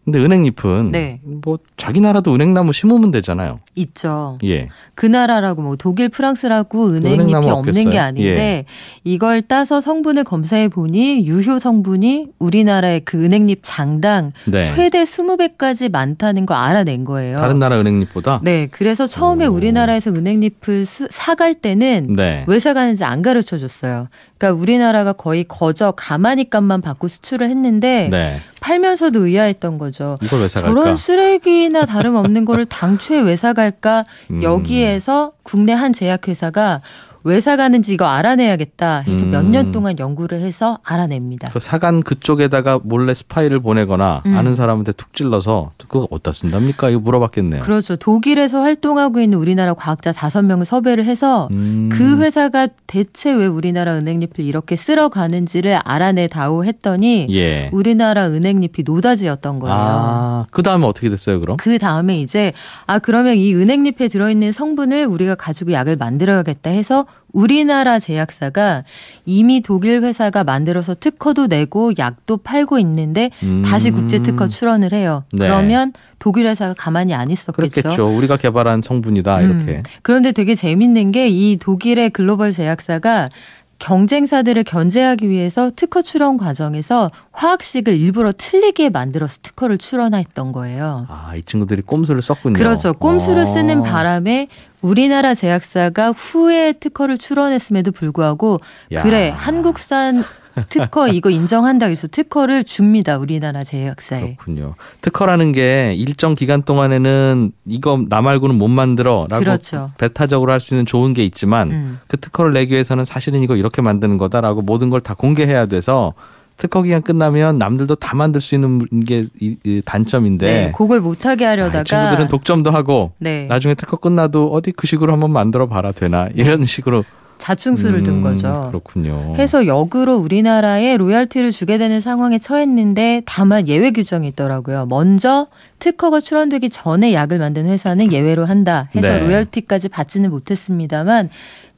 근데 은행잎은 네. 뭐 자기 나라도 은행나무 심으면 되잖아요. 있죠. 예. 그 나라라고 뭐 독일, 프랑스라고 은행잎이 은행나무 없는 없겠어요. 게 아닌데 이걸 따서 성분을 검사해 보니 유효 성분이 우리나라의 그 은행잎 장당 네. 최대 20배까지 많다는 거 알아낸 거예요. 다른 나라 은행잎보다? 네. 그래서 처음에 우리나라에서 은행잎을 사갈 때는 네. 왜 사가는지 안 가르쳐 줬어요. 그러니까 우리나라가 거의 가마니 값만 받고 수출을 했는데 네. 팔면서도 의아했던 거죠. 이걸 왜 사갈까? 저런 쓰레기나 다름없는 거를 당초에 왜 사갈까? 여기에서 국내 한 제약회사가 왜 사가는지 이거 알아내야겠다 해서 몇 년 동안 연구를 해서 알아냅니다. 그 사간 그쪽에다가 몰래 스파이를 보내거나 아는 사람한테 툭 찔러서 그거 어디다 쓴답니까? 이거 물어봤겠네요. 그렇죠. 독일에서 활동하고 있는 우리나라 과학자 5명을 섭외를 해서 그 회사가 대체 왜 우리나라 은행잎을 이렇게 쓸어가는지를 알아내다오 했더니 예. 우리나라 은행잎이 노다지였던 거예요. 아, 그 다음에 어떻게 됐어요, 그럼? 그 다음에 이제 그러면 이 은행잎에 들어있는 성분을 우리가 가지고 약을 만들어야겠다 해서 우리나라 제약사가 이미 독일 회사가 만들어서 특허도 내고 약도 팔고 있는데 다시 국제 특허 출원을 해요. 네. 그러면 독일 회사가 가만히 안 있었겠죠. 그렇겠죠. 우리가 개발한 성분이다 이렇게. 그런데 되게 재밌는 게 이 독일의 글로벌 제약사가 경쟁사들을 견제하기 위해서 특허 출원 과정에서 화학식을 일부러 틀리게 만들어서 특허를 출원했던 거예요. 아, 이 친구들이 꼼수를 썼군요. 그렇죠. 꼼수를 쓰는 바람에 우리나라 제약사가 후에 특허를 출원했음에도 불구하고 야. 그래 한국산 특허 이거 인정한다 그래서 특허를 줍니다. 우리나라 제약사에. 그렇군요. 특허라는 게 일정 기간 동안에는 이거 나 말고는 못 만들어라고 그렇죠. 배타적으로 할 수 있는 좋은 게 있지만 그 특허를 내기 위해서는 사실은 이거 이렇게 만드는 거다라고 모든 걸 다 공개해야 돼서 특허 기간 끝나면 남들도 다 만들 수 있는 게 이 단점인데 네, 그걸 못하게 하려다가 친구들은 독점도 하고 네. 나중에 특허 끝나도 어디 그 식으로 한번 만들어 봐라 되나 이런 식으로 자충수를 둔 거죠. 그렇군요. 해서 역으로 우리나라에 로열티를 주게 되는 상황에 처했는데 다만 예외 규정이 있더라고요. 먼저 특허가 출원되기 전에 약을 만든 회사는 예외로 한다 해서 네. 로열티까지 받지는 못했습니다만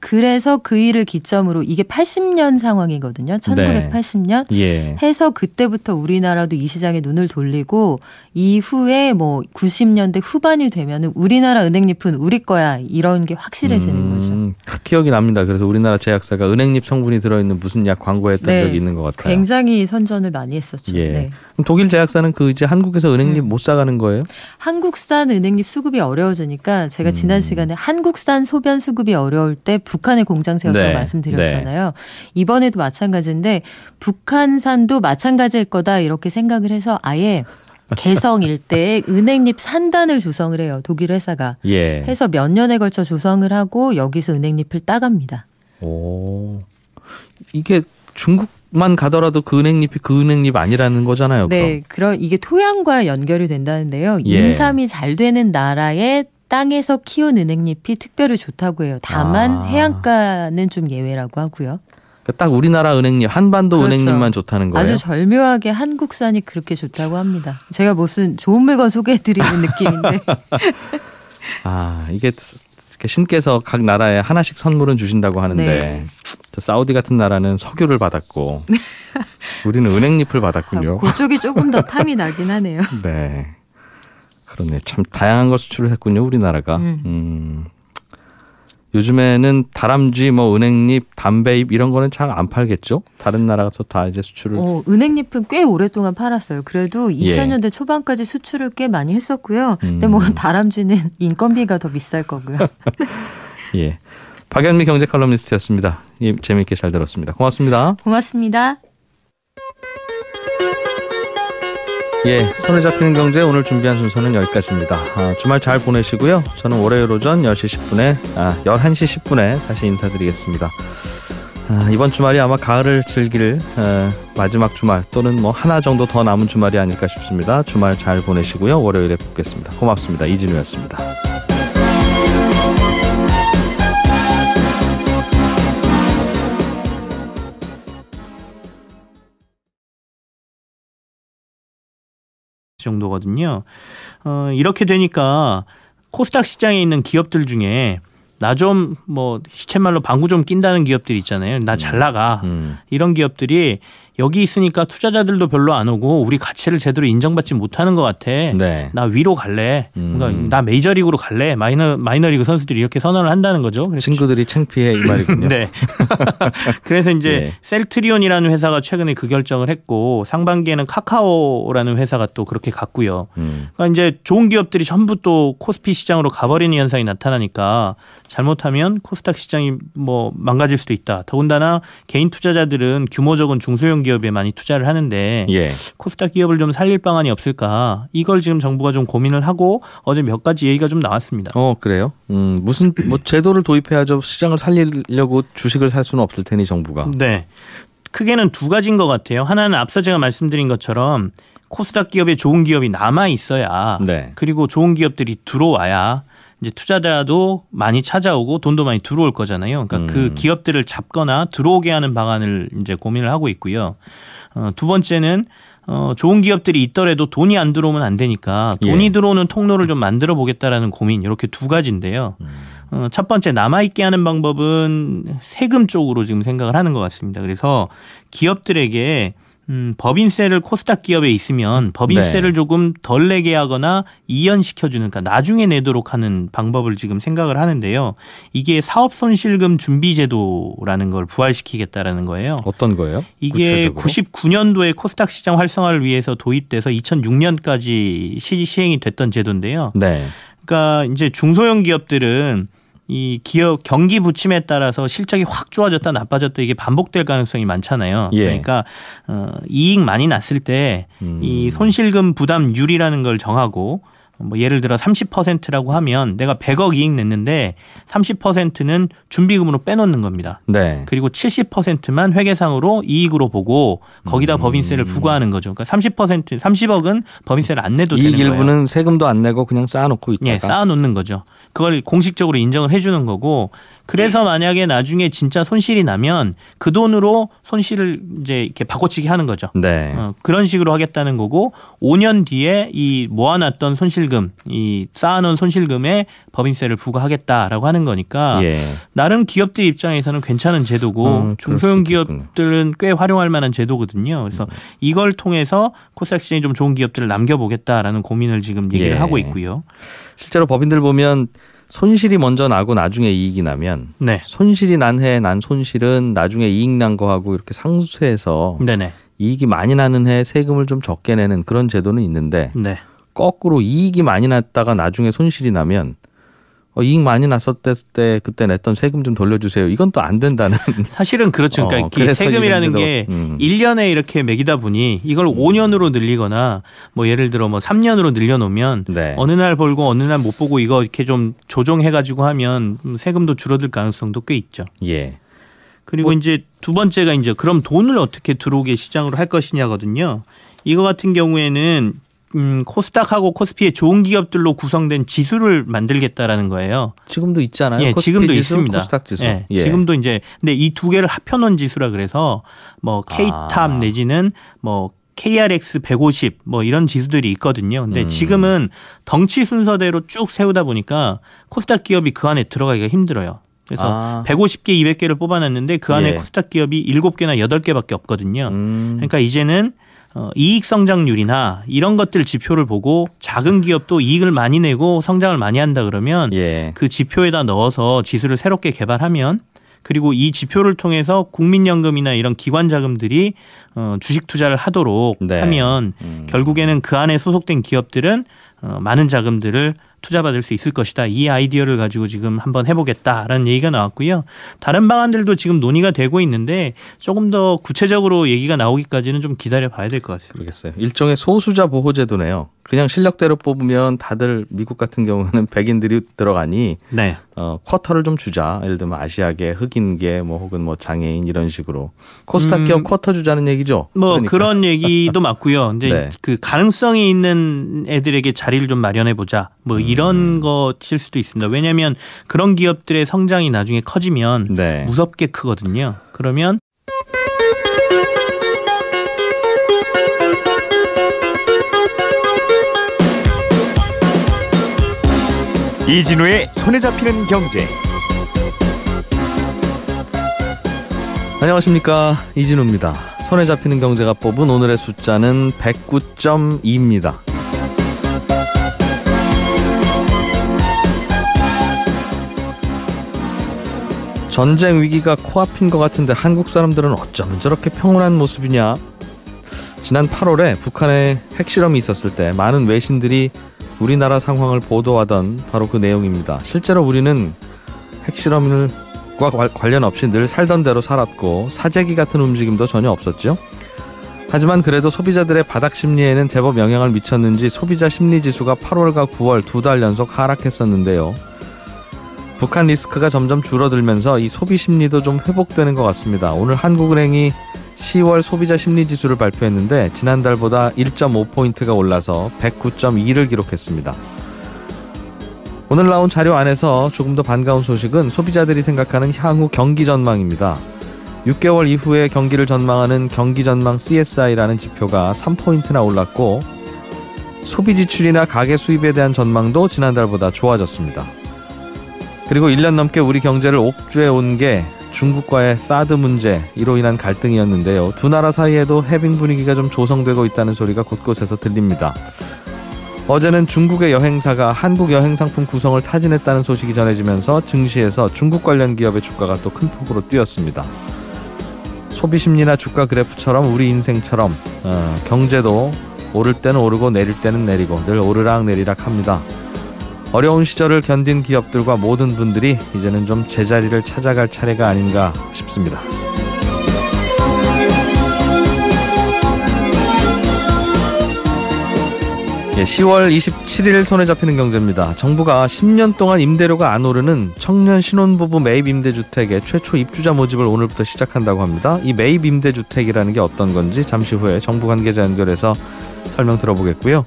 그래서 그 일을 기점으로 이게 80년 상황이거든요. 1980년. 네. 예. 해서 그때부터 우리나라도 이 시장에 눈을 돌리고 이후에 뭐 90년대 후반이 되면은 우리나라 은행잎은 우리 거야 이런 게 확실해지는 거죠. 기억이 납니다. 그래서 우리나라 제약사가 은행잎 성분이 들어있는 무슨 약 광고했던 네. 적이 있는 것 같아요. 굉장히 선전을 많이 했었죠. 예. 네. 그럼 독일 제약사는 그 이제 한국에서 은행잎 못 사가는 거예요? 한국산 은행잎 수급이 어려워지니까 제가 지난 시간에 한국산 소변 수급이 어려울 때 북한에 공장 세웠다고 네. 말씀드렸잖아요. 네. 이번에도 마찬가지인데 북한산도 마찬가지일 거다 이렇게 생각을 해서 아예 개성 일대에 은행잎 산단을 조성을 해요. 독일 회사가. 예. 해서 몇 년에 걸쳐 조성을 하고 여기서 은행잎을 따갑니다. 오. 이게 중국만 가더라도 그 은행잎이 그 은행잎 아니라는 거잖아요. 네. 그럼 이게 토양과 연결이 된다는데요. 예. 인삼이 잘 되는 나라의 땅에서 키운 은행잎이 특별히 좋다고 해요. 다만 해안가는 좀 예외라고 하고요. 그러니까 딱 우리나라 은행잎, 한반도 그렇죠. 은행잎만 좋다는 거예요? 아주 절묘하게 한국산이 그렇게 좋다고 합니다. 제가 무슨 좋은 물건 소개해드리는 느낌인데. 아, 이게 신께서 각 나라에 하나씩 선물은 주신다고 하는데 네. 사우디 같은 나라는 석유를 받았고 우리는 은행잎을 받았군요. 그쪽이 조금 더 탐이 나긴 하네요. 네. 그러네. 참 다양한 걸 수출을 했군요, 우리나라가. 요즘에는 다람쥐, 뭐 은행잎, 담배잎 이런 거는 잘 안 팔겠죠? 다른 나라가서 다 이제 수출을. 은행잎은 꽤 오랫동안 팔았어요. 그래도 2000년대 초반까지 수출을 꽤 많이 했었고요. 근데 뭐 다람쥐는 인건비가 더 비쌀 거고요. 예. 박연미 경제 칼럼니스트였습니다. 예, 재미있게 잘 들었습니다. 고맙습니다. 고맙습니다. 예, 손에 잡히는 경제 오늘 준비한 순서는 여기까지입니다. 주말 잘 보내시고요. 저는 월요일 오전 11시 10분에 다시 인사드리겠습니다. 이번 주말이 아마 가을을 즐길 마지막 주말 또는 뭐 하나 정도 더 남은 주말이 아닐까 싶습니다. 주말 잘 보내시고요. 월요일에 뵙겠습니다. 고맙습니다. 이진우였습니다. 정도거든요. 이렇게 되니까 코스닥 시장에 있는 기업들 중에 나 좀 뭐 시쳇말로 방구 좀 낀다는 기업들 있잖아요. 나 잘 나가. 이런 기업들이 여기 있으니까 투자자들도 별로 안 오고 우리 가치를 제대로 인정받지 못하는 것 같아. 네. 나 위로 갈래. 그러니까 나 메이저리그로 갈래. 마이너리그 선수들이 이렇게 선언을 한다는 거죠. 그래서 친구들이 창피해 이 말이군요. 네. 그래서 이제 셀트리온이라는 회사가 최근에 그 결정을 했고 상반기에는 카카오라는 회사가 또 그렇게 갔고요. 그러니까 이제 좋은 기업들이 전부 또 코스피 시장으로 가버리는 현상이 나타나니까 잘못하면 코스닥 시장이 뭐 망가질 수도 있다. 더군다나 개인 투자자들은 규모 적은 중소형 기업에 많이 투자를 하는데 코스닥 기업을 좀 살릴 방안이 없을까? 이걸 지금 정부가 좀 고민을 하고 어제 몇 가지 얘기가 좀 나왔습니다. 그래요? 무슨 뭐 제도를 도입해야죠. 시장을 살리려고 주식을 살 수는 없을 테니 정부가. 네. 크게는 두 가지인 것 같아요. 하나는 앞서 제가 말씀드린 것처럼 코스닥 기업에 좋은 기업이 남아 있어야 그리고 좋은 기업들이 들어와야 이제 투자자도 많이 찾아오고 돈도 많이 들어올 거잖아요. 그러니까 그 기업들을 잡거나 들어오게 하는 방안을 이제 고민을 하고 있고요. 두 번째는 좋은 기업들이 있더라도 돈이 안 들어오면 안 되니까 돈이 들어오는 통로를 좀 만들어 보겠다라는 고민 이렇게 두 가지인데요. 첫 번째 남아있게 하는 방법은 세금 쪽으로 지금 생각을 하는 것 같습니다. 그래서 기업들에게 법인세를 코스닥 기업에 있으면 법인세를 조금 덜 내게 하거나 이연시켜주는, 그러니까 나중에 내도록 하는 방법을 지금 생각을 하는데요. 이게 사업손실금 준비제도라는 걸 부활시키겠다라는 거예요. 어떤 거예요? 이게 구체적으로? 99년도에 코스닥 시장 활성화를 위해서 도입돼서 2006년까지 시행이 됐던 제도인데요. 그러니까 이제 중소형 기업들은 이 기업 경기 부침에 따라서 실적이 확 좋아졌다 나빠졌다 이게 반복될 가능성이 많잖아요. 그러니까 이익 많이 났을 때 이 손실금 부담률이라는 걸 정하고 뭐 예를 들어 30%라고 하면 내가 100억 이익 냈는데 30%는 준비금으로 빼놓는 겁니다. 그리고 70%만 회계상으로 이익으로 보고 거기다 법인세를 부과하는 거죠. 그러니까 30억은 법인세를 안 내도 되는 거예요. 이익 일부는 세금도 안 내고 그냥 쌓아놓고 있다가. 쌓아놓는 거죠. 그걸 공식적으로 인정을 해주는 거고, 그래서 만약에 나중에 진짜 손실이 나면 그 돈으로 손실을 이제 이렇게 바꿔치기 하는 거죠. 그런 식으로 하겠다는 거고, 5년 뒤에 이 모아놨던 손실금, 이 쌓아놓은 손실금에 법인세를 부과하겠다라고 하는 거니까 나름 기업들 입장에서는 괜찮은 제도고 중소형 기업들은 꽤 활용할 만한 제도거든요. 그래서 이걸 통해서 코스닥 시장이 좀 좋은 기업들을 남겨보겠다라는 고민을 지금 얘기를 하고 있고요. 실제로 법인들 보면 손실이 먼저 나고 나중에 이익이 나면 손실이 난 해에 난 손실은 나중에 이익 난 거하고 이렇게 상쇄해서 이익이 많이 나는 해에 세금을 좀 적게 내는 그런 제도는 있는데 거꾸로 이익이 많이 났다가 나중에 손실이 나면 이익 많이 났었을 때 그때 냈던 세금 좀 돌려주세요. 이건 또 안 된다는. 사실은 그렇죠. 그러니까 세금이라는 게 1년에 이렇게 매기다 보니 이걸 5년으로 늘리거나 뭐 예를 들어 뭐 3년으로 늘려놓으면 어느 날 벌고 어느 날 못 보고 이거 이렇게 좀 조정해가지고 하면 세금도 줄어들 가능성도 꽤 있죠. 그리고 이제 두 번째가 이제 그럼 돈을 어떻게 들어오게 시장으로 할 것이냐거든요. 이거 같은 경우에는 코스닥하고 코스피의 좋은 기업들로 구성된 지수를 만들겠다라는 거예요. 지금도 있잖아요. 지금도 지수, 있습니다. 코스닥 지수. 지금도 이제 근데 이 두 개를 합해놓은 지수라 그래서 뭐 K탑 내지는 뭐 KRX 150 뭐 이런 지수들이 있거든요. 근데 지금은 덩치 순서대로 쭉 세우다 보니까 코스닥 기업이 그 안에 들어가기가 힘들어요. 그래서 150개, 200개를 뽑아놨는데 그 안에 코스닥 기업이 7개나 8개밖에 없거든요. 그러니까 이제는 이익 성장률이나 이런 것들 지표를 보고 작은 기업도 이익을 많이 내고 성장을 많이 한다 그러면 그 지표에다 넣어서 지수를 새롭게 개발하면 그리고 이 지표를 통해서 국민연금이나 이런 기관 자금들이 주식 투자를 하도록 하면 결국에는 그 안에 소속된 기업들은 많은 자금들을 투자받을 수 있을 것이다. 이 아이디어를 가지고 지금 한번 해보겠다라는 얘기가 나왔고요. 다른 방안들도 지금 논의가 되고 있는데 조금 더 구체적으로 얘기가 나오기까지는 좀 기다려봐야 될 것 같습니다. 그러겠어요. 일종의 소수자 보호제도네요. 그냥 실력대로 뽑으면 다들 미국 같은 경우는 백인들이 들어가니 네. 쿼터를 좀 주자. 예를 들면 아시아계, 흑인계, 뭐 혹은 뭐 장애인 이런 식으로 코스닥 기업 쿼터 주자는 얘기죠. 뭐 그러니까. 그런 얘기도 맞고요. 근데 네. 그 가능성이 있는 애들에게 자리를 좀 마련해 보자. 뭐 이런 것일 수도 있습니다. 왜냐하면 그런 기업들의 성장이 나중에 커지면 네. 무섭게 크거든요. 그러면 이진우의 손에 잡히는 경제. 안녕하십니까, 이진우입니다. 손에 잡히는 경제가 뽑은 오늘의 숫자는 109.2입니다. 전쟁 위기가 코앞인 것 같은데 한국 사람들은 어쩌면 저렇게 평온한 모습이냐. 지난 8월에 북한의 핵실험이 있었을 때 많은 외신들이 우리나라 상황을 보도하던 바로 그 내용입니다. 실제로 우리는 핵실험과 관련 없이 늘 살던 대로 살았고 사재기 같은 움직임도 전혀 없었죠. 하지만 그래도 소비자들의 바닥 심리에는 제법 영향을 미쳤는지 소비자 심리지수가 8월과 9월 2달 연속 하락했었는데요. 북한 리스크가 점점 줄어들면서 이 소비 심리도 좀 회복되는 것 같습니다. 오늘 한국은행이 10월 소비자 심리지수를 발표했는데 지난달보다 1.5포인트가 올라서 109.2를 기록했습니다. 오늘 나온 자료 안에서 조금 더 반가운 소식은 소비자들이 생각하는 향후 경기 전망입니다. 6개월 이후의 경기를 전망하는 경기전망 CSI라는 지표가 3포인트나 올랐고 소비 지출이나 가계 수입에 대한 전망도 지난달보다 좋아졌습니다. 그리고 1년 넘게 우리 경제를 옥죄해 온 게 중국과의 사드 문제로 인한 갈등이었는데요. 두 나라 사이에도 해빙 분위기가 좀 조성되고 있다는 소리가 곳곳에서 들립니다. 어제는 중국의 여행사가 한국 여행상품 구성을 타진했다는 소식이 전해지면서 증시에서 중국 관련 기업의 주가가 또 큰 폭으로 뛰었습니다. 소비심리나 주가 그래프처럼 우리 인생처럼 경제도 오를 때는 오르고 내릴 때는 내리고 늘 오르락 내리락 합니다. 어려운 시절을 견딘 기업들과 모든 분들이 이제는 좀 제자리를 찾아갈 차례가 아닌가 싶습니다. 예, 10월 27일 손에 잡히는 경제입니다. 정부가 10년 동안 임대료가 안 오르는 청년 신혼부부 매입 임대주택의 최초 입주자 모집을 오늘부터 시작한다고 합니다. 이 매입 임대주택이라는 게 어떤 건지 잠시 후에 정부 관계자 연결해서 설명 들어보겠고요.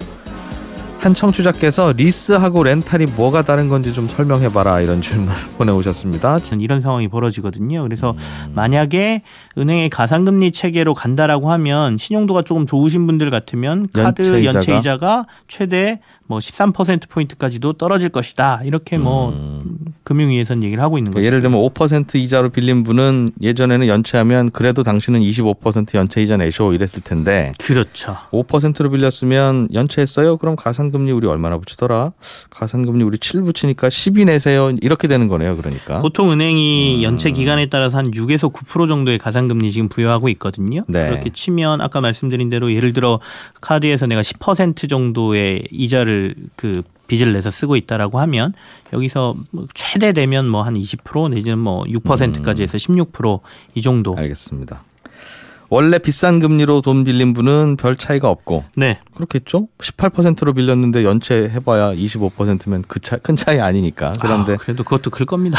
한 청취자께서 리스하고 렌탈이 뭐가 다른 건지 좀 설명해봐라 이런 질문을 보내오셨습니다. 이런 상황이 벌어지거든요. 그래서 만약에 은행의 가상금리 체계로 간다라고 하면 신용도가 조금 좋으신 분들 같으면 카드 연체 이자가 최대 뭐 13%포인트까지도 떨어질 것이다. 이렇게 금융위에서는 얘기를 하고 있는 거죠. 예를 들면 5% 이자로 빌린 분은 예전에는 연체하면 그래도 당신은 25% 연체 이자 내쇼 이랬을 텐데. 그렇죠. 5%로 빌렸으면 연체했어요? 그럼 가산금리 우리 얼마나 붙이더라? 가산금리 우리 7 붙이니까 12 내세요. 이렇게 되는 거네요. 그러니까. 보통 은행이 연체 기간에 따라서 한 6에서 9% 정도의 가산금리 지금 부여하고 있거든요. 네. 그렇게 치면 아까 말씀드린 대로 예를 들어 카드에서 내가 10% 정도의 이자를 그 빚을 내서 쓰고 있다라고 하면 여기서 최대 되면 뭐 한 20% 내지는 뭐 6%까지 해서 16% 이 정도. 알겠습니다. 원래 비싼 금리로 돈 빌린 분은 별 차이가 없고. 네. 그렇겠죠? 18%로 빌렸는데 연체 해봐야 25%면 큰 차이 아니니까. 그런데 그래도 그것도 클 겁니다.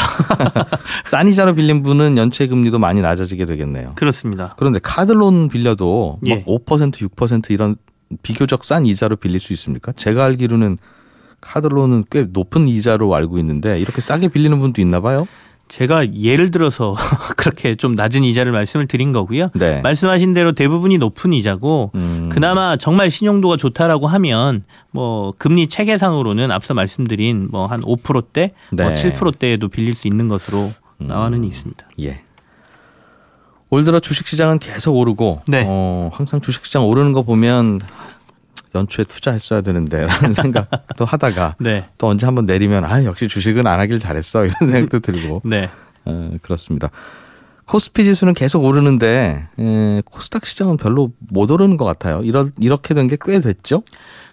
싼 이자로 빌린 분은 연체 금리도 많이 낮아지게 되겠네요. 그렇습니다. 그런데 카드론 빌려도 예. 막 5%, 6% 이런 비교적 싼 이자로 빌릴 수 있습니까? 제가 알기로는 카드론은 꽤 높은 이자로 알고 있는데 이렇게 싸게 빌리는 분도 있나 봐요? 제가 예를 들어서 그렇게 좀 낮은 이자를 말씀을 드린 거고요. 네. 말씀하신 대로 대부분이 높은 이자고 그나마 정말 신용도가 좋다라고 하면 뭐 금리 체계상으로는 앞서 말씀드린 뭐 한 5%대, 네. 뭐 7%대에도 빌릴 수 있는 것으로 나와는 있습니다. 예. 올 들어 주식시장은 계속 오르고 네. 항상 주식시장 오르는 거 보면 연초에 투자했어야 되는데 라는 생각도 하다가 네. 또 언제 한번 내리면 역시 주식은 안 하길 잘했어 이런 생각도 들고 네. 그렇습니다. 코스피 지수는 계속 오르는데 코스닥 시장은 별로 못 오르는 것 같아요. 이렇게 된 게 꽤 됐죠?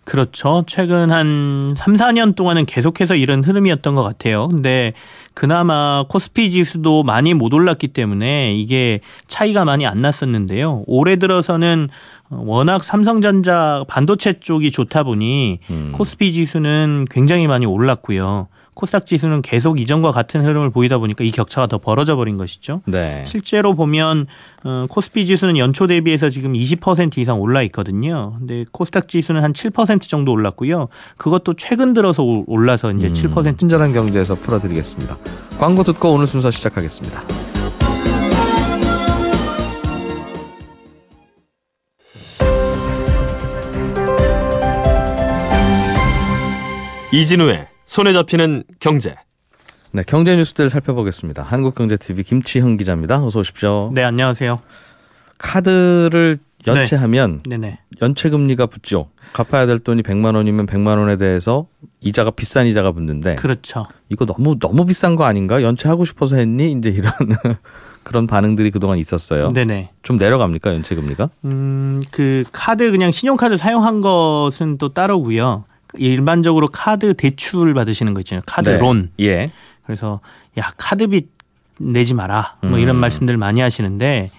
그렇죠. 최근 한 3, 4년 동안은 계속해서 이런 흐름이었던 것 같아요. 근데 그나마 코스피 지수도 많이 못 올랐기 때문에 이게 차이가 많이 안 났었는데요. 올해 들어서는 워낙 삼성전자 반도체 쪽이 좋다 보니 코스피 지수는 굉장히 많이 올랐고요. 코스닥 지수는 계속 이전과 같은 흐름을 보이다 보니까 이 격차가 더 벌어져 버린 것이죠. 네. 실제로 보면 코스피 지수는 연초 대비해서 지금 20% 이상 올라 있거든요. 근데 코스닥 지수는 한 7% 정도 올랐고요. 그것도 최근 들어서 올라서 이제 7%. 친절한 경제에서 풀어드리겠습니다. 광고 듣고 오늘 순서 시작하겠습니다. 이진우의 손에 잡히는 경제. 네, 경제 뉴스들 살펴보겠습니다. 한국경제TV 김치형 기자입니다. 어서 오십시오. 네, 안녕하세요. 카드를 연체하면 네. 연체 금리가 붙죠. 갚아야 될 돈이 100만 원이면 100만 원에 대해서 이자가 비싼 이자가 붙는데. 그렇죠. 이거 너무 비싼 거 아닌가? 연체하고 싶어서 했니? 이제 이런 그런 반응들이 그동안 있었어요. 네네. 좀 내려갑니까 연체 금리가? 그 카드 그냥 신용카드 사용한 것은 또 따로고요. 일반적으로 카드 대출 받으시는 거 있잖아요. 카드 네. 론. 예. 그래서 야 카드빚 내지 마라. 뭐 이런 말씀들 많이 하시는데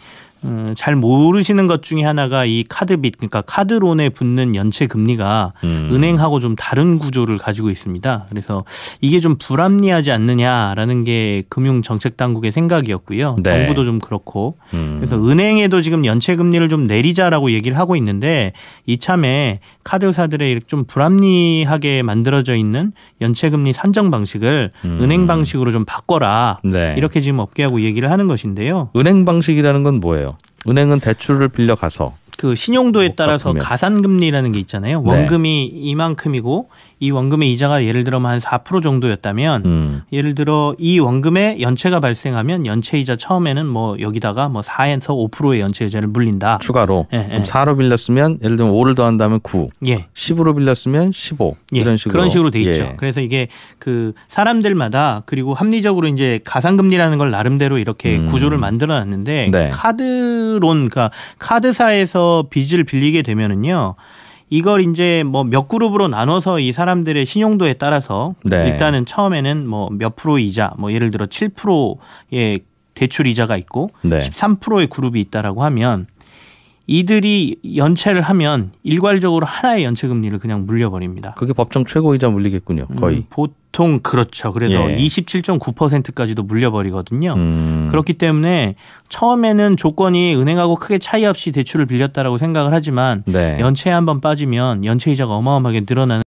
잘 모르시는 것 중에 하나가 이 카드빚, 그러니까 카드론에 붙는 연체 금리가 은행하고 좀 다른 구조를 가지고 있습니다. 그래서 이게 좀 불합리하지 않느냐라는 게 금융정책당국의 생각이었고요. 네. 정부도 좀 그렇고. 그래서 은행에도 지금 연체 금리를 좀 내리자라고 얘기를 하고 있는데 이참에 카드사들의 좀 불합리하게 만들어져 있는 연체 금리 산정 방식을 은행 방식으로 좀 바꿔라. 네. 이렇게 지금 업계하고 얘기를 하는 것인데요. 은행 방식이라는 건 뭐예요? 은행은 대출을 빌려가서 그 신용도에 따라서 갚으면. 가산금리라는 게 있잖아요. 네. 원금이 이만큼이고 이 원금의 이자가 예를 들어 한 4% 정도였다면 예를 들어 이 원금에 연체가 발생하면 연체이자 처음에는 뭐 여기다가 뭐 4에서 5%의 연체이자를 물린다. 추가로. 예, 그럼 4로 빌렸으면 예를 들면 5를 더한다면 9. 예. 10으로 빌렸으면 15. 예, 이런 식으로. 그런 식으로 돼 있죠. 예. 그래서 이게 그 사람들마다 그리고 합리적으로 이제 가산금리라는 걸 나름대로 이렇게 구조를 만들어 놨는데 네. 카드론, 그러니까 카드사에서 빚을 빌리게 되면은요. 이걸 이제 뭐 몇 그룹으로 나눠서 이 사람들의 신용도에 따라서 네. 일단은 처음에는 뭐 몇 프로 이자, 뭐 예를 들어 7%의 대출 이자가 있고 네. 13%의 그룹이 있다라고 하면 이들이 연체를 하면 일괄적으로 하나의 연체 금리를 그냥 물려버립니다. 그게 법정 최고이자 물리겠군요. 거의. 보통 그렇죠. 그래서 예. 27.9%까지도 물려버리거든요. 그렇기 때문에 처음에는 조건이 은행하고 크게 차이 없이 대출을 빌렸다라고 생각을 하지만 네. 연체에 한번 빠지면 연체이자가 어마어마하게 늘어나는